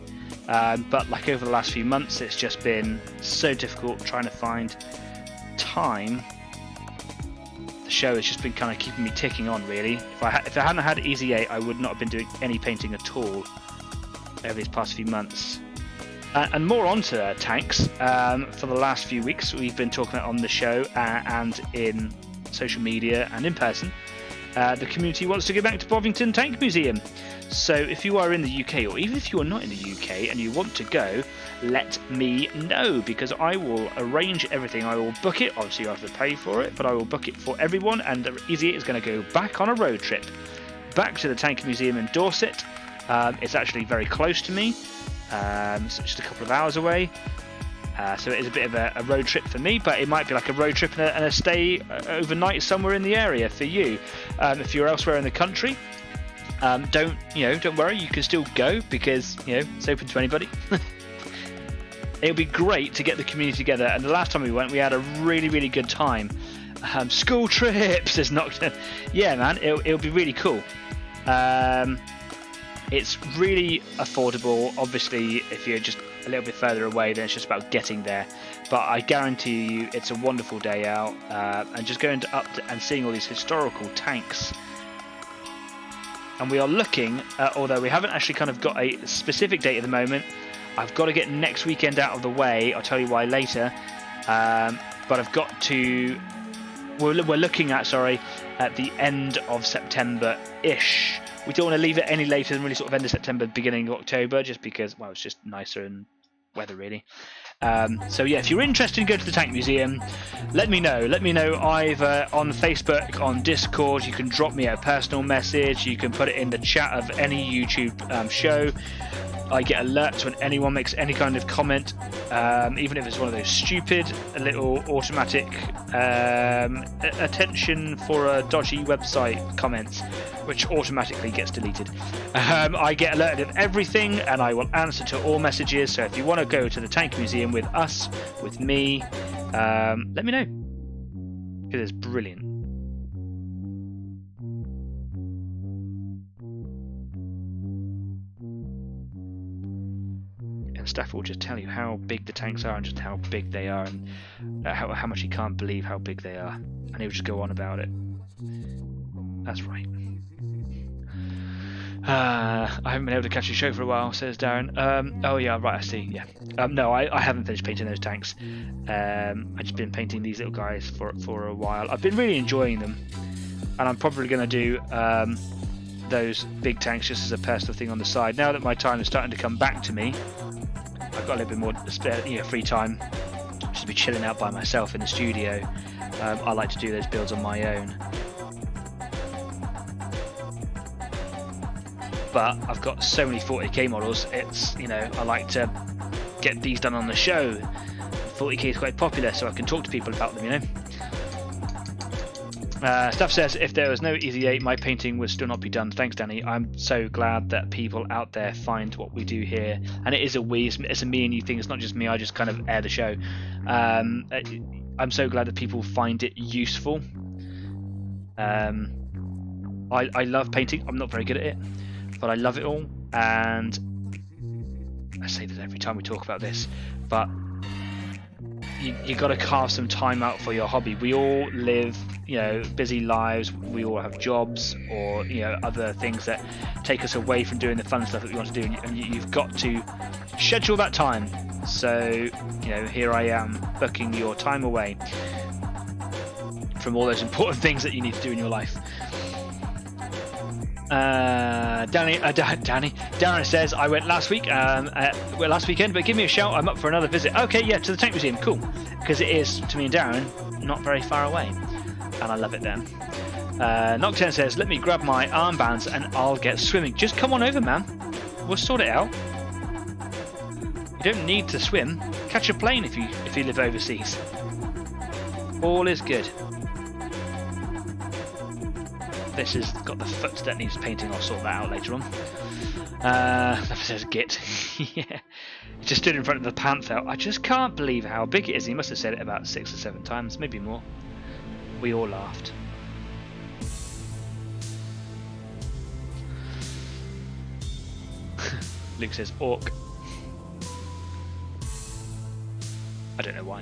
But like over the last few months, it's just been so difficult trying to find time. The show has just been kind of keeping me ticking on, really. If I hadn't had Easy 8, I would not have been doing any painting at all over these past few months. And more onto tanks. For the last few weeks, we've been talking about on the show and in social media and in person. The community wants to go back to Bovington Tank Museum. So if you are in the UK, or even if you are not in the UK and you want to go, let me know, because I will arrange everything. I will book it. Obviously you have to pay for it, but I will book it for everyone, and Easy 8 is going to go back on a road trip back to the Tank Museum in Dorset. It's actually very close to me, so just a couple of hours away. So it is a bit of a road trip for me, but it might be like a road trip and a stay overnight somewhere in the area for you. If you're elsewhere in the country, don't worry, you can still go, because it's open to anybody. It'll be great to get the community together, and the last time we went, we had a really good time. School trips is not gonna... Yeah, man, it'll be really cool. It's really affordable. Obviously, if you're just a little bit further away, then it's just about getting there. But I guarantee you, it's a wonderful day out, and just going up and seeing all these historical tanks. And we are looking, although we haven't actually kind of got a specific date at the moment. I've got to get next weekend out of the way. I'll tell you why later. But I've got to... We're looking at the end of September-ish. We don't want to leave it any later than really sort of end of September, beginning of October, just because, well, it's just nicer and weather, really. So yeah, if you're interested in going to the Tank Museum, let me know. Let me know either on Facebook, on Discord. You can drop me a personal message. You can put it in the chat of any YouTube show. I get alerts when anyone makes any kind of comment, even if it's one of those stupid little automatic attention for a dodgy website comments, which automatically gets deleted. I get alerted of everything, and I will answer to all messages. So if you want to go to the Tank Museum with us, with me, let me know. It is brilliant. And Staff will just tell you how big the tanks are and just how big they are, and how much he can't believe how big they are, and he'll just go on about it. That's right. I haven't been able to catch your show for a while, says Darren. Oh yeah, right, I see. Yeah. No, I haven't finished painting those tanks. I've just been painting these little guys for a while. I've been really enjoying them, and I'm probably going to do those big tanks just as a personal thing on the side. Now that my time is starting to come back to me, I've got a little bit more spare, free time, just to be chilling out by myself in the studio. I like to do those builds on my own. But I've got so many 40k models, it's, I like to get these done on the show. 40k is quite popular, so I can talk to people about them, Steph says, if there was no Easy 8, my painting would still not be done. Thanks, Danny. I'm so glad that people out there find what we do here. And it is a we, it's a me and you thing. It's not just me, I just kind of air the show. I'm so glad that people find it useful. I love painting. I'm not very good at it, but I love it all. And I say this every time we talk about this, but you got to carve some time out for your hobby. We all live, busy lives. We all have jobs or other things that take us away from doing the fun stuff that we want to do, and you've got to schedule that time. So here I am booking your time away from all those important things that you need to do in your life. Darren says, I went last weekend, but give me a shout, I'm up for another visit. Okay, yeah, to the Tank Museum, cool. Because it is, to me and Darren, not very far away. And I love it then. Nocturne says, let me grab my armbands and I'll get swimming. Just come on over, man. We'll sort it out. You don't need to swim. Catch a plane if you live overseas. All is good. This has got the foot that needs painting. I'll sort that out later on. That says git. Yeah. He just stood in front of the panther. I just can't believe how big it is. He must have said it about 6 or 7 times, maybe more. We all laughed. Luke says orc. I don't know why.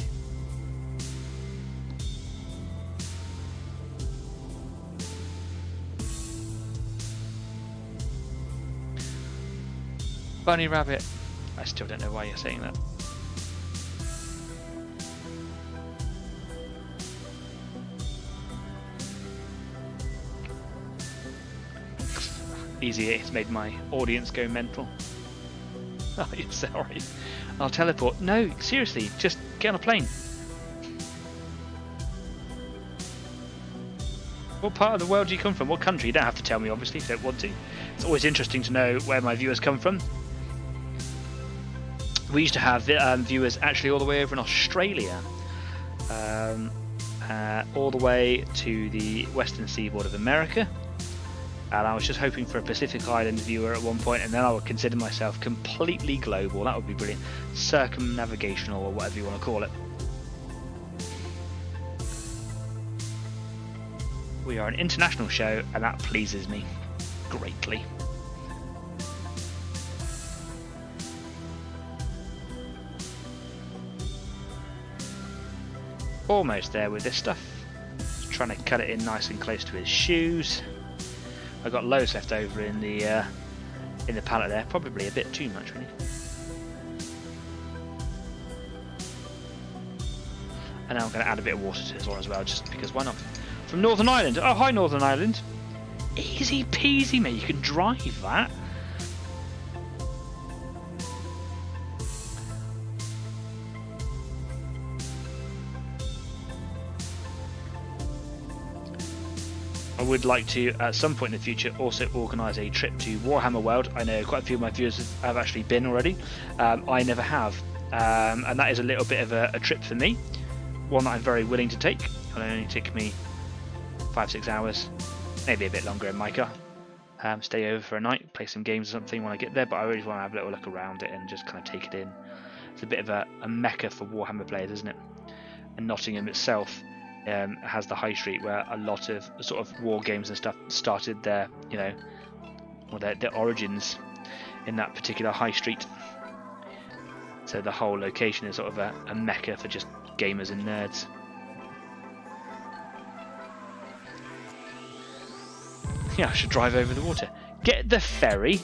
Bunny rabbit. I still don't know why you're saying that. Easy, it's made my audience go mental. Oh, you're sorry. I'll teleport. No, seriously, just get on a plane. What part of the world do you come from? What country? You don't have to tell me, obviously, if you don't want to. It's always interesting to know where my viewers come from. We used to have viewers actually all the way over in Australia, all the way to the western seaboard of America, and I was just hoping for a Pacific Island viewer at one point, and then I would consider myself completely global. That would be brilliant. Circumnavigational, or whatever you want to call it. We are an international show, and that pleases me greatly. Almost there with this stuff. Just trying to cut it in nice and close to his shoes. I've got loads left over in the pallet there. Probably a bit too much, really. And now I'm going to add a bit of water to this one as well, just because why not? From Northern Ireland. Oh, hi Northern Ireland. Easy peasy, mate. You can drive that. I would like to, at some point in the future, also organise a trip to Warhammer World. I know quite a few of my viewers have actually been already. I never have. And that is a little bit of a trip for me. One that I'm very willing to take. It'll only take me 5-6 hours, maybe a bit longer in my car. Stay over for a night, play some games or something when I get there, but I really want to have a little look around it and just kind of take it in. It's a bit of a mecca for Warhammer players, isn't it? And Nottingham itself has the high street where a lot of sort of war games and stuff started their, their origins in that particular high street. So the whole location is sort of a mecca for just gamers and nerds. Yeah, I should drive over the water. Get the ferry.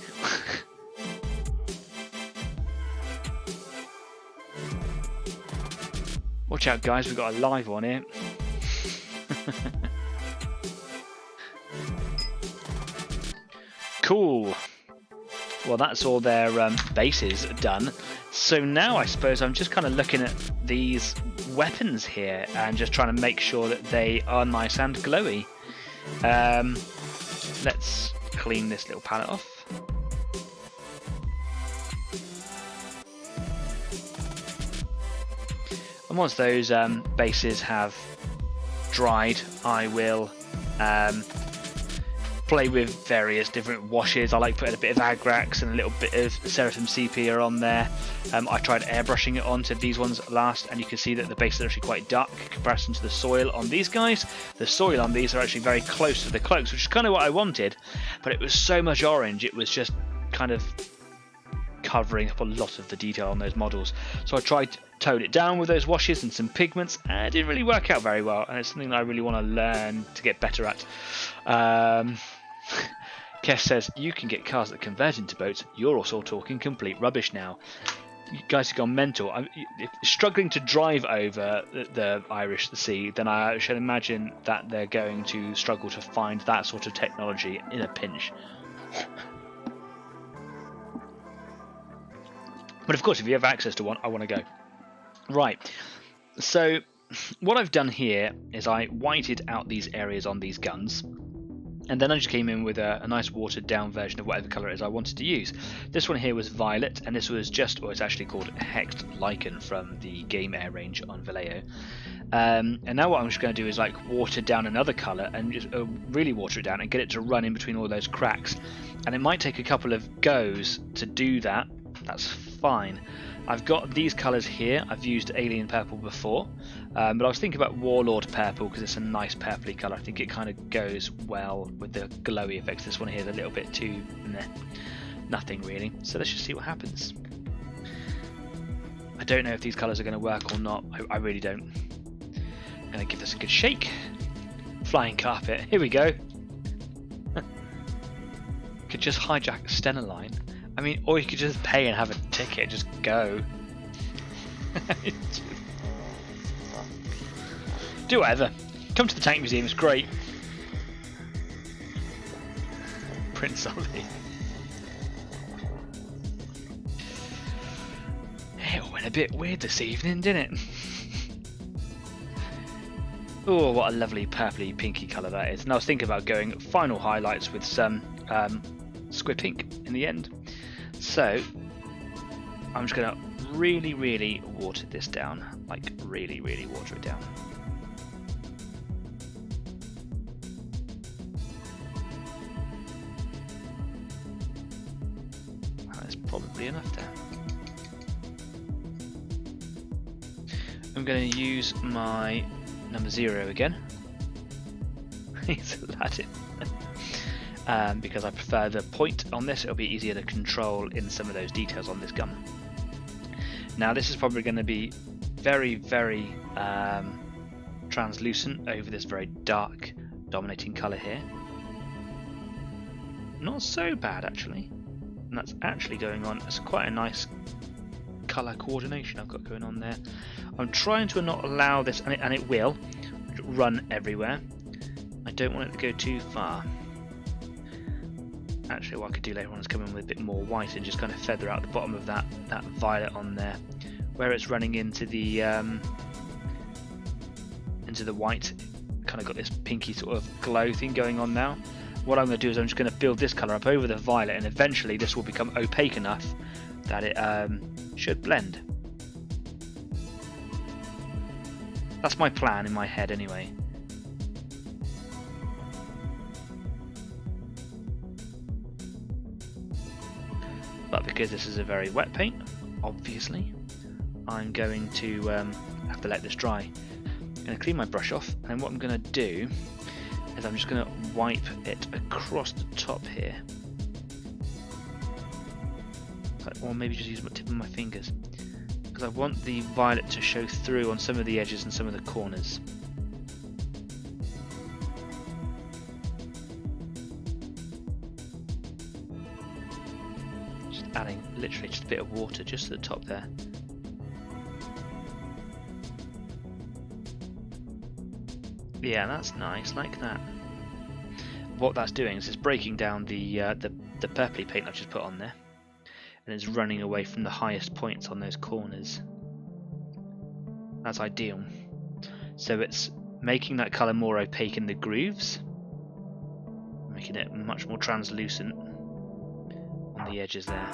Watch out, guys, we've got a live one here. Cool. Well, that's all their bases done. So now I suppose I'm just kind of looking at these weapons here and just trying to make sure that they are nice and glowy. Let's clean this little palette off. And once those bases have dried, I will play with various different washes. I like putting a bit of Agrax and a little bit of Ceratum Sepia on there. I tried airbrushing it onto these ones last, and you can see that the bases are actually quite dark in comparison to the soil on these guys. The soil on these are actually very close to the cloaks, which is kind of what I wanted, but it was so much orange, it was just kind of covering up a lot of the detail on those models. So I tried to tone it down with those washes and some pigments, and it didn't really work out very well, and it's something that I really want to learn to get better at. Kev says, you can get cars that convert into boats. You're also talking complete rubbish now. You guys have gone mental. If struggling to drive over the Irish Sea, then I should imagine that they're going to struggle to find that sort of technology in a pinch. But of course, if you have access to one, I want to go. Right, so what I've done here is I whited out these areas on these guns, and then I just came in with a nice watered down version of whatever colour it is I wanted to use. This one here was violet, and this was just, or it's actually called Hexed Lichen from the Game Air range on Vallejo. And now what I'm just going to do is like water down another colour and just really water it down and get it to run in between all those cracks. And it might take a couple of goes to do that. That's fine. I've got these colours here. I've used Alien Purple before, but I was thinking about Warlord Purple because it's a nice purpley colour. I think it kind of goes well with the glowy effects. This one here is a little bit too nothing really. So let's just see what happens. I don't know if these colours are going to work or not. I really don't. I'm going to give this a good shake. Flying carpet. Here we go. Could just hijack a Stena line. I mean, or you could just pay and have a ticket, just go. Do whatever. Come to the Tank Museum, it's great. Prince Ollie. It went a bit weird this evening, didn't it? Oh, what a lovely purpley pinky colour that is. And I was thinking about going final highlights with some squid pink in the end. So I'm just going to really water this down, like really water it down. That's probably enough there. I'm going to use my number 0 again. He's Aladdin. Because I prefer the point on this, it'll be easier to control in some of those details on this gun. Now this is probably going to be very translucent over this very dark dominating colour here. Not so bad actually, and that's actually going on. It's quite a nice colour coordination I've got going on there. I'm trying to not allow this, and it will run everywhere. I don't want it to go too far. Actually, what I could do later on is come in with a bit more white and just kind of feather out the bottom of that violet on there, where it's running into the white. Kind of got this pinky sort of glow thing going on now. What I'm going to do is I'm just going to build this colour up over the violet, and eventually this will become opaque enough that it should blend. That's my plan in my head anyway. But because this is a very wet paint, obviously, I'm going to have to let this dry. I'm going to clean my brush off, and what I'm going to do is I'm just going to wipe it across the top here. Or maybe just use the tip of my fingers, because I want the violet to show through on some of the edges and some of the corners. Adding literally just a bit of water just to the top there. Yeah, that's nice, like that. What that's doing is it's breaking down the the purpley paint I've just put on there, and it's running away from the highest points on those corners. That's ideal. So it's making that colour more opaque in the grooves, making it much more translucent on the edges there.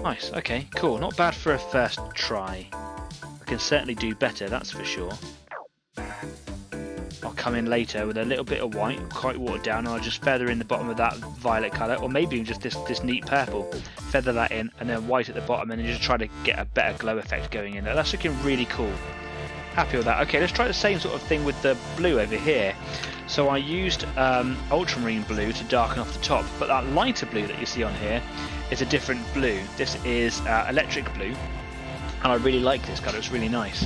Nice, okay, cool. Not bad for a first try. I can certainly do better, that's for sure. I'll come in later with a little bit of white, quite watered down, and I'll just feather in the bottom of that violet colour, or maybe just this neat purple. Feather that in, and then white at the bottom, and then just try to get a better glow effect going in there. That's looking really cool. Happy with that. Okay, let's try the same sort of thing with the blue over here. So I used ultramarine blue to darken off the top, but that lighter blue that you see on here is a different blue. This is electric blue, and I really like this colour. It's really nice.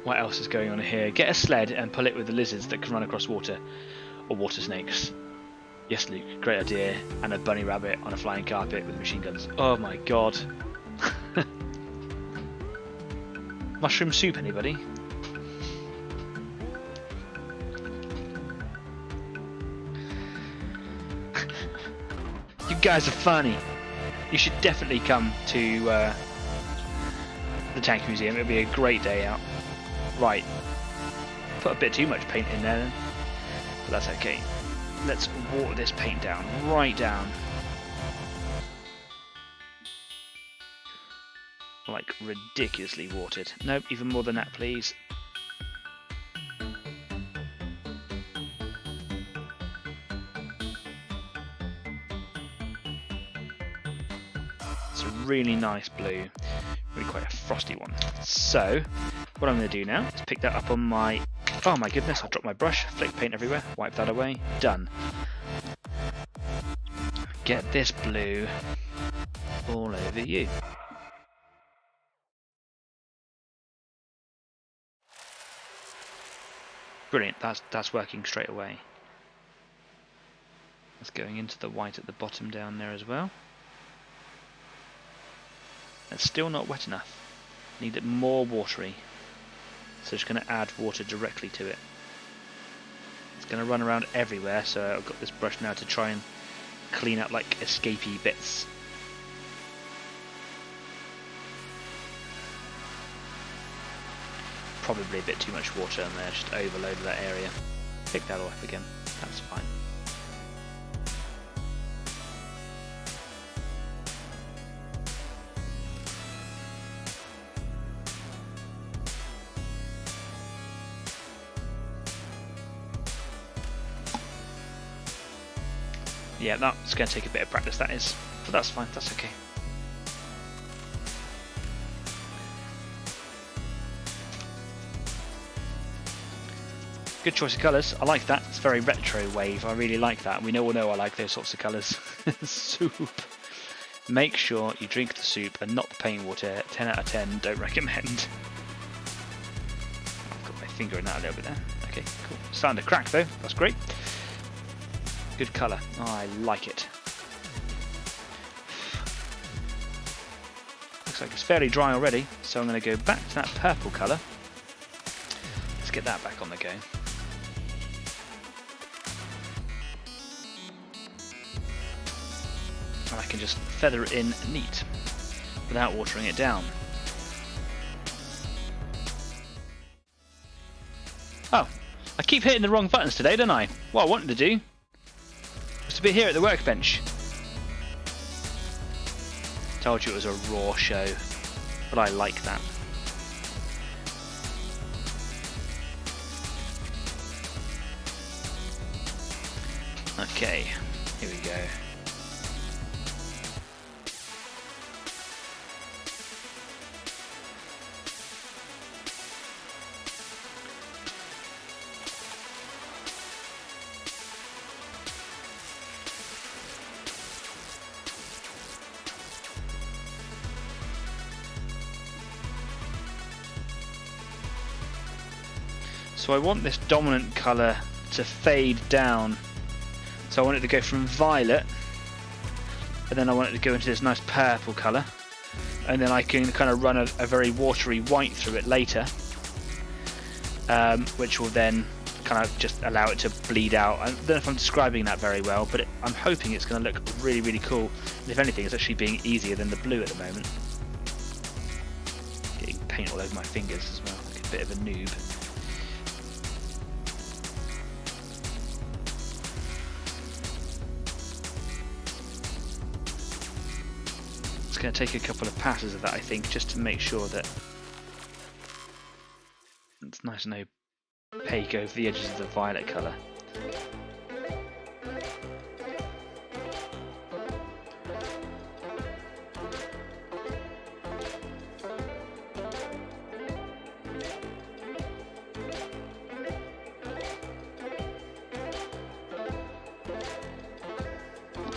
What else is going on here? Get a sled and pull it with the lizards that can run across water, or water snakes. Yes, Luke, great idea. And a bunny rabbit on a flying carpet with machine guns. Oh my god. Mushroom soup, anybody? You guys are funny. You should definitely come to the Tank Museum. It'll be a great day out. Right. Put a bit too much paint in there then. But that's okay. Let's water this paint down. Right down. Like ridiculously watered. Nope, even more than that, please. It's a really nice blue. Really quite a frosty one. So, what I'm going to do now is pick that up on my... Oh my goodness, I dropped my brush. Flick paint everywhere. Wipe that away. Done. Get this blue all over you. Brilliant, that's working straight away. That's going into the white at the bottom down there as well. It's still not wet enough. Need it more watery. So just going to add water directly to it. It's going to run around everywhere, so I've got this brush now to try and clean up like escapey bits. Probably a bit too much water in there, just overloaded that area. Pick that off again, that's fine. Yeah, that's going to take a bit of practice, that is, but that's fine, that's okay. Good choice of colours. I like that. It's very retro wave. I really like that. We all know I like those sorts of colours. Soup. Make sure you drink the soup and not the paint water. 10 out of 10. Don't recommend. I've got my finger in that a little bit there. Okay, cool. Starting to crack though. That's great. Good colour. Oh, I like it. Looks like it's fairly dry already. So I'm going to go back to that purple colour. Let's get that back on the go. And I can just feather it in neat without watering it down. Oh, I keep hitting the wrong buttons today, don't I? What I wanted to do was to be here at the workbench. Told you it was a raw show, but I like that. Okay, here we go. So I want this dominant colour to fade down. So I want it to go from violet, and then I want it to go into this nice purple colour, and then I can kind of run a very watery white through it later, which will then kind of just allow it to bleed out. I don't know if I'm describing that very well, but I'm hoping it's going to look really, really cool. And if anything, it's actually being easier than the blue at the moment. Getting paint all over my fingers as well, like a bit of a noob. It's going to take a couple of passes of that, I think, just to make sure that it's nice and opaque over the edges of the violet colour.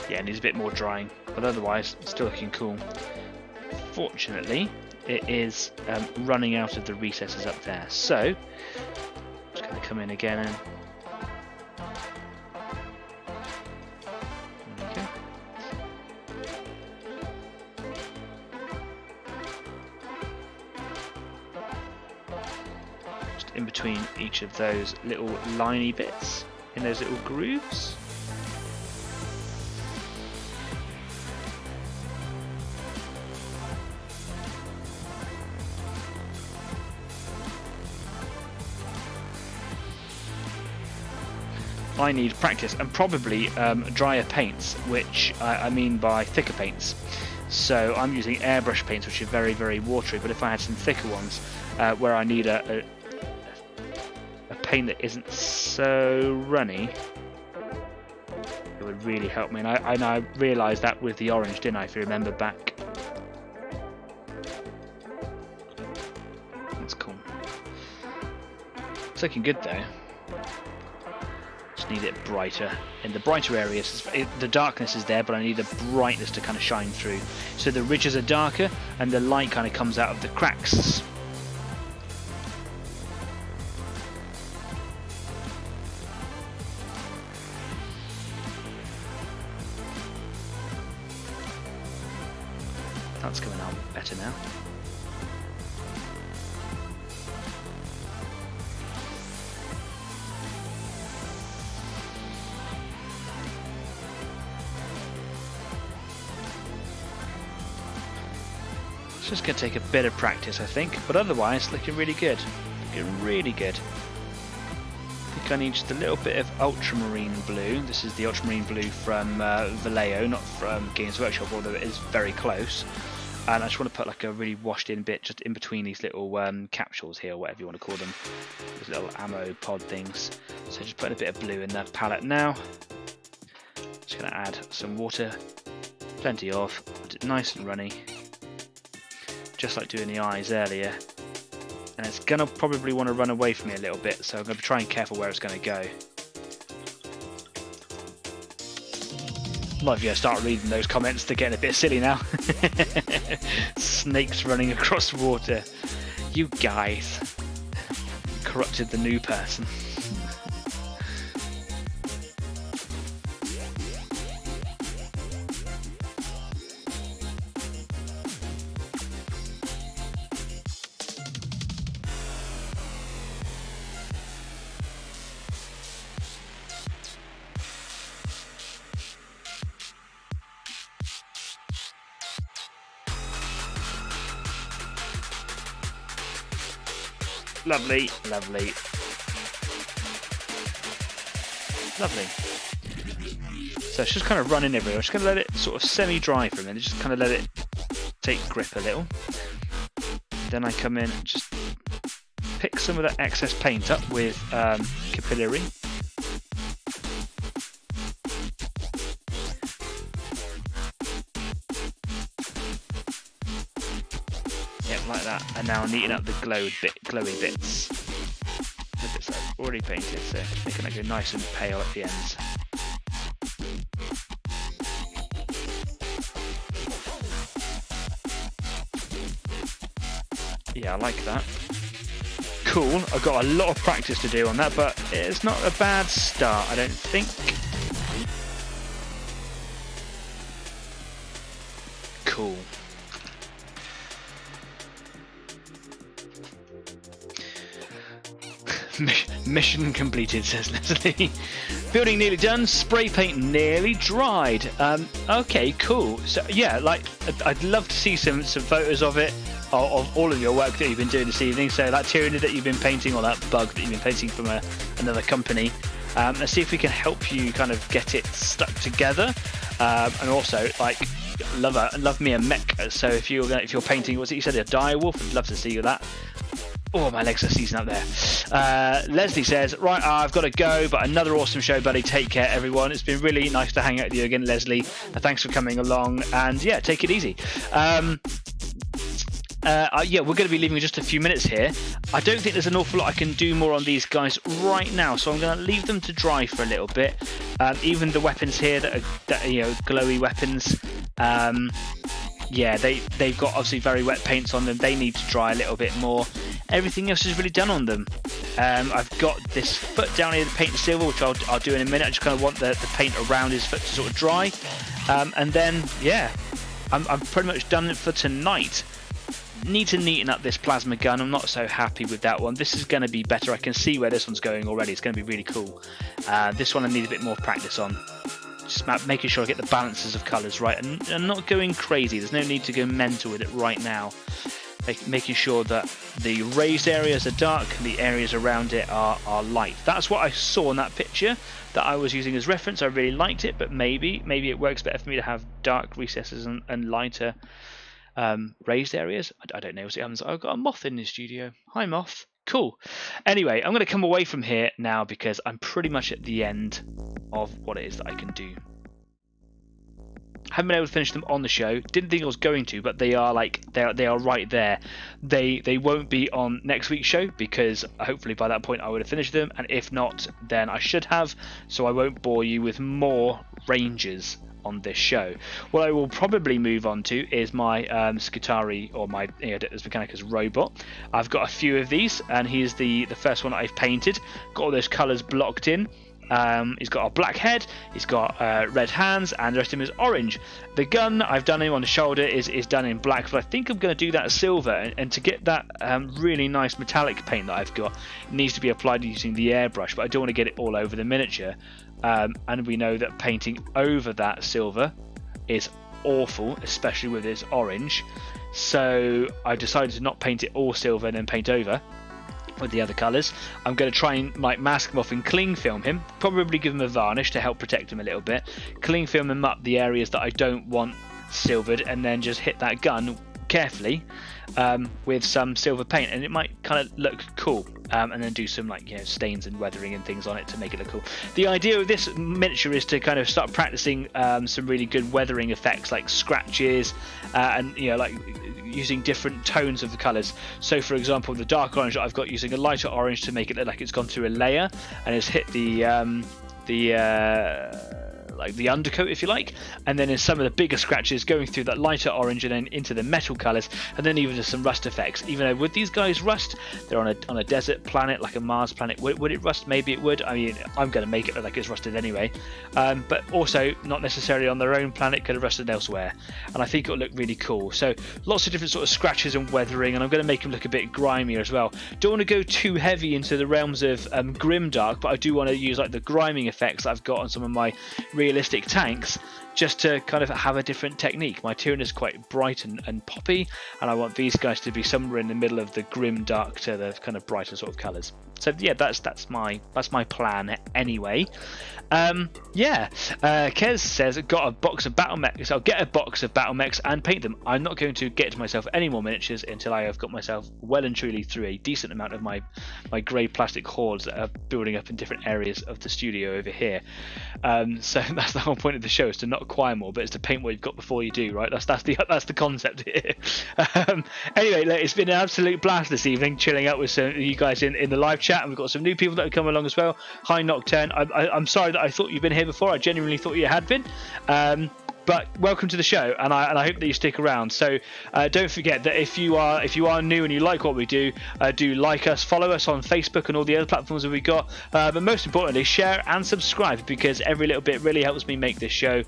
Yeah, it needs a bit more drying, but otherwise it's still looking cool. Fortunately, it is running out of the recesses up there, so just going to come in again and there we go. Just in between each of those little liney bits, in those little grooves. I need practice and probably drier paints, which I mean by thicker paints. So I'm using airbrush paints, which are very, very watery, but if I had some thicker ones where I need a paint that isn't so runny, it would really help me. And I realised that with the orange, didn't I, if you remember back. That's cool. It's looking good though. Need it brighter. In the brighter areas, the darkness is there, but I need the brightness to kind of shine through. So the ridges are darker and the light kind of comes out of the cracks. That's coming out better now. Just going to take a bit of practice, I think, but otherwise looking really good. Looking really good. I think I need just a little bit of ultramarine blue. This is the ultramarine blue from Vallejo, not from Games Workshop, although it is very close. And I just want to put like a really washed in bit just in between these little capsules here, whatever you want to call them. These little ammo pod things. So just putting a bit of blue in the palette now. Just going to add some water, plenty of, nice and runny. Just like doing the eyes earlier, and it's gonna probably want to run away from me a little bit, so I'm gonna be trying careful where it's gonna go. Might have start reading those comments. They're getting a bit silly now. Snakes running across water. You guys corrupted the new person. Lovely, lovely, lovely. So it's just kind of running everywhere. I'm just going to let it sort of semi-dry for a minute, just kind of let it take grip a little. Then I come in and just pick some of that excess paint up with capillary. Like that, and now I'm neating up the glowy bits. The bits that I've already painted, so making it go nice and pale at the ends. Yeah, I like that. Cool, I've got a lot of practice to do on that, but it's not a bad start, I don't think. Cool. Mission completed, says Leslie. Building nearly done. Spray paint nearly dried. Okay, cool. So yeah, like I'd love to see some photos of it, of all of your work that you've been doing this evening. So that Tyranid that you've been painting, or that bug that you've been painting from another company. Let's see if we can help you kind of get it stuck together. And also, like, love me a mech. So if you're painting, what's it you said, a direwolf? I'd love to see that. Oh, my legs are seizing up there. Leslie says, right, I've got to go, but another awesome show, buddy. Take care, everyone. It's been really nice to hang out with you again, Leslie. Thanks for coming along, and yeah, take it easy. Yeah, we're going to be leaving in just a few minutes here. I don't think there's an awful lot I can do more on these guys right now, so I'm going to leave them to dry for a little bit. Even the weapons here that are glowy weapons. Yeah, they've got obviously very wet paints on them. They need to dry a little bit more. Everything else is really done on them. I've got this foot down here, the paint silver, which I'll do in a minute. I just kind of want the paint around his foot to sort of dry. And then, yeah, I'm pretty much done for tonight. Need to neaten up this plasma gun. I'm not so happy with that one. This is going to be better. I can see where this one's going already. It's going to be really cool. This one I need a bit more practice on. Just making sure I get the balances of colours right and not going crazy. There's no need to go mental with it right now. Making sure that the raised areas are dark and the areas around it are light. That's what I saw in that picture that I was using as reference. I really liked it, but maybe it works better for me to have dark recesses and lighter raised areas. I don't know. I've got a moth in the studio. Hi, moth. Cool. Anyway, I'm going to come away from here now because I'm pretty much at the end of what it is that I can do. Haven't been able to finish them on the show. Didn't think I was going to, but they are right there. They won't be on next week's show because hopefully by that point I would have finished them, and if not, then I should have. So I won't bore you with more ranges on this show. What I will probably move on to is my Skitari, or my Adeptus Mechanicus robot. I've got a few of these, and he's the first one that I've painted. Got all those colours blocked in. He's got a black head, he's got red hands, and the rest of him is orange. The gun I've done him on the shoulder is done in black, but I think I'm going to do that silver, and to get that really nice metallic paint that I've got, it needs to be applied using the airbrush, but I don't want to get it all over the miniature. And we know that painting over that silver is awful, especially with this orange. So I've decided to not paint it all silver and then paint over with the other colours. I'm going to try and mask him off and cling film him, probably give him a varnish to help protect him a little bit, cling film him up the areas that I don't want silvered, and then just hit that gun carefully with some silver paint, and it might kind of look cool. And then do some stains and weathering and things on it to make it look cool. The idea of this miniature is to kind of start practicing some really good weathering effects, like scratches and using different tones of the colours. So for example, the dark orange that I've got, using a lighter orange to make it look like it's gone through a layer and it's hit the undercoat, if you like, and then in some of the bigger scratches going through that lighter orange and then into the metal colours, and then even just some rust effects. Even though would these guys rust? They're on a desert planet, like a Mars planet. Would it rust? Maybe it would. I mean, I'm going to make it look like it's rusted anyway, but also not necessarily on their own planet, could have rusted elsewhere, and I think it'll look really cool. So lots of different sort of scratches and weathering, and I'm going to make them look a bit grimier as well. Don't want to go too heavy into the realms of grimdark, but I do want to use like the griming effects that I've got on some of my realistic tanks, just to kind of have a different technique. My Tyranid is quite bright and poppy, and I want these guys to be somewhere in the middle of the grim dark to the kind of brighter sort of colours. So yeah, that's my plan anyway. Kez says, got a box of battle mechs. So I'll get a box of battle mechs and paint them. I'm not going to get myself any more miniatures until I have got myself well and truly through a decent amount of my grey plastic hoards that are building up in different areas of the studio over here. So that's the whole point of the show, is to not acquire more, but it's to paint what you've got before you do, right? That's the concept here. Anyway, it's been an absolute blast this evening, chilling out with some of you guys in the live chat, and we've got some new people that have come along as well. Hi Nocturne. I'm sorry that I thought you'd been here before. I genuinely thought you had been. But welcome to the show, and I hope that you stick around. So don't forget that if you are new and you like what we do like us, follow us on Facebook and all the other platforms that we got. But most importantly, share and subscribe, because every little bit really helps me make this show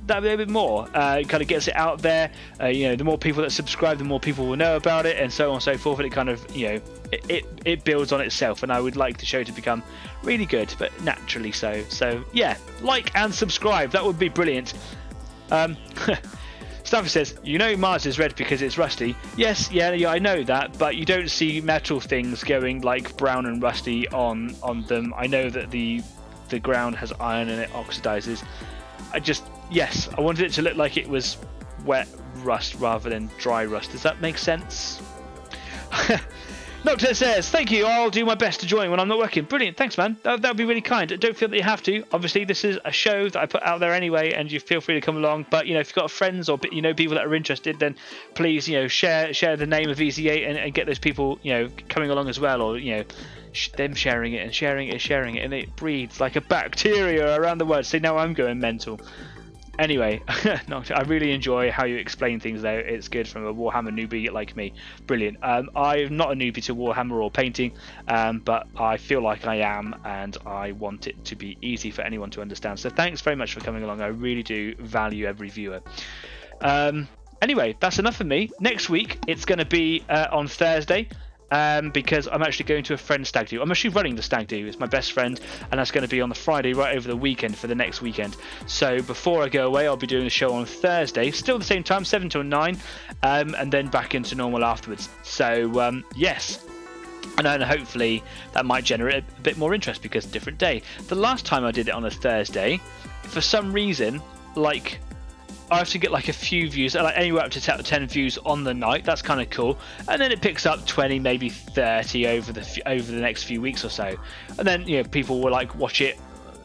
that a bit more. It kind of gets it out there. The more people that subscribe, the more people will know about it, and so on and so forth. And it kind of, it builds on itself. And I would like the show to become really good, but naturally so. So yeah, like and subscribe. That would be brilliant. Stafford says, Mars is red because it's rusty. Yes, yeah, I know that, but you don't see metal things going like brown and rusty on them. I know that the ground has iron and it oxidizes. I wanted it to look like it was wet rust rather than dry rust. Does that make sense? Nocturne says, thank you, I'll do my best to join when I'm not working. Brilliant, thanks man, that would be really kind. Don't feel that you have to. Obviously this is a show that I put out there anyway, and you feel free to come along, but if you've got friends or people that are interested, then please share the name of EZ8 and get those people coming along as well, or them sharing it and sharing it, and it breeds like a bacteria around the world. So now I'm going mental. Anyway, I really enjoy how you explain things though. It's good from a Warhammer newbie like me. Brilliant. I'm not a newbie to Warhammer or painting, but I feel like I am, and I want it to be easy for anyone to understand. So thanks very much for coming along. I really do value every viewer. Anyway, that's enough for me. Next week, it's going to be on Thursday. Because I'm actually going to a friend's stag do. I'm actually running the stag do. It's my best friend, and that's going to be on the Friday right over the weekend for the next weekend. So before I go away, I'll be doing the show on Thursday, still the same time, 7 till 9, and then back into normal afterwards. So yes, and then hopefully that might generate a bit more interest because it's a different day. The last time I did it on a Thursday, for some reason, I have to get like a few views, like anywhere up to 10 views on the night. That's kind of cool, and then it picks up 20, maybe 30 over the next few weeks or so, and then people will watch it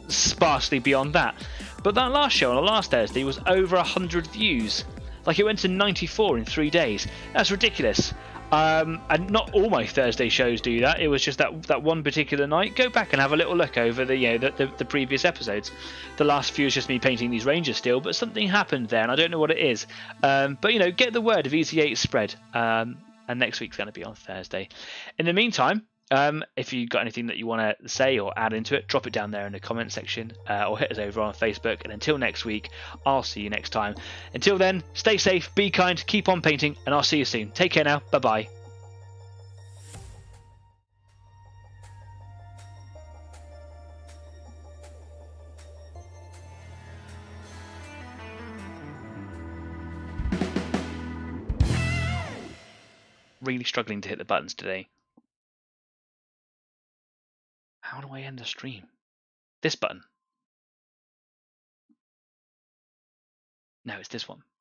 sparsely beyond that. But that last show on the last Thursday was over 100 views. It went to 94 in 3 days. That's ridiculous. And not all my Thursday shows do that. It was just that one particular night. Go back and have a little look over the previous episodes. The last few is just me painting these Rangers still, but something happened there, and I don't know what it is. But get the word of EZ8 spread. And next week's going to be on Thursday. In the meantime, if you've got anything that you want to say or add into it, drop it down there in the comment section, or hit us over on Facebook. And until next week, I'll see you next time. Until then, stay safe, be kind, keep on painting, and I'll see you soon. Take care now. Bye bye. Really struggling to hit the buttons today. How do I end the stream? This button. No, it's this one.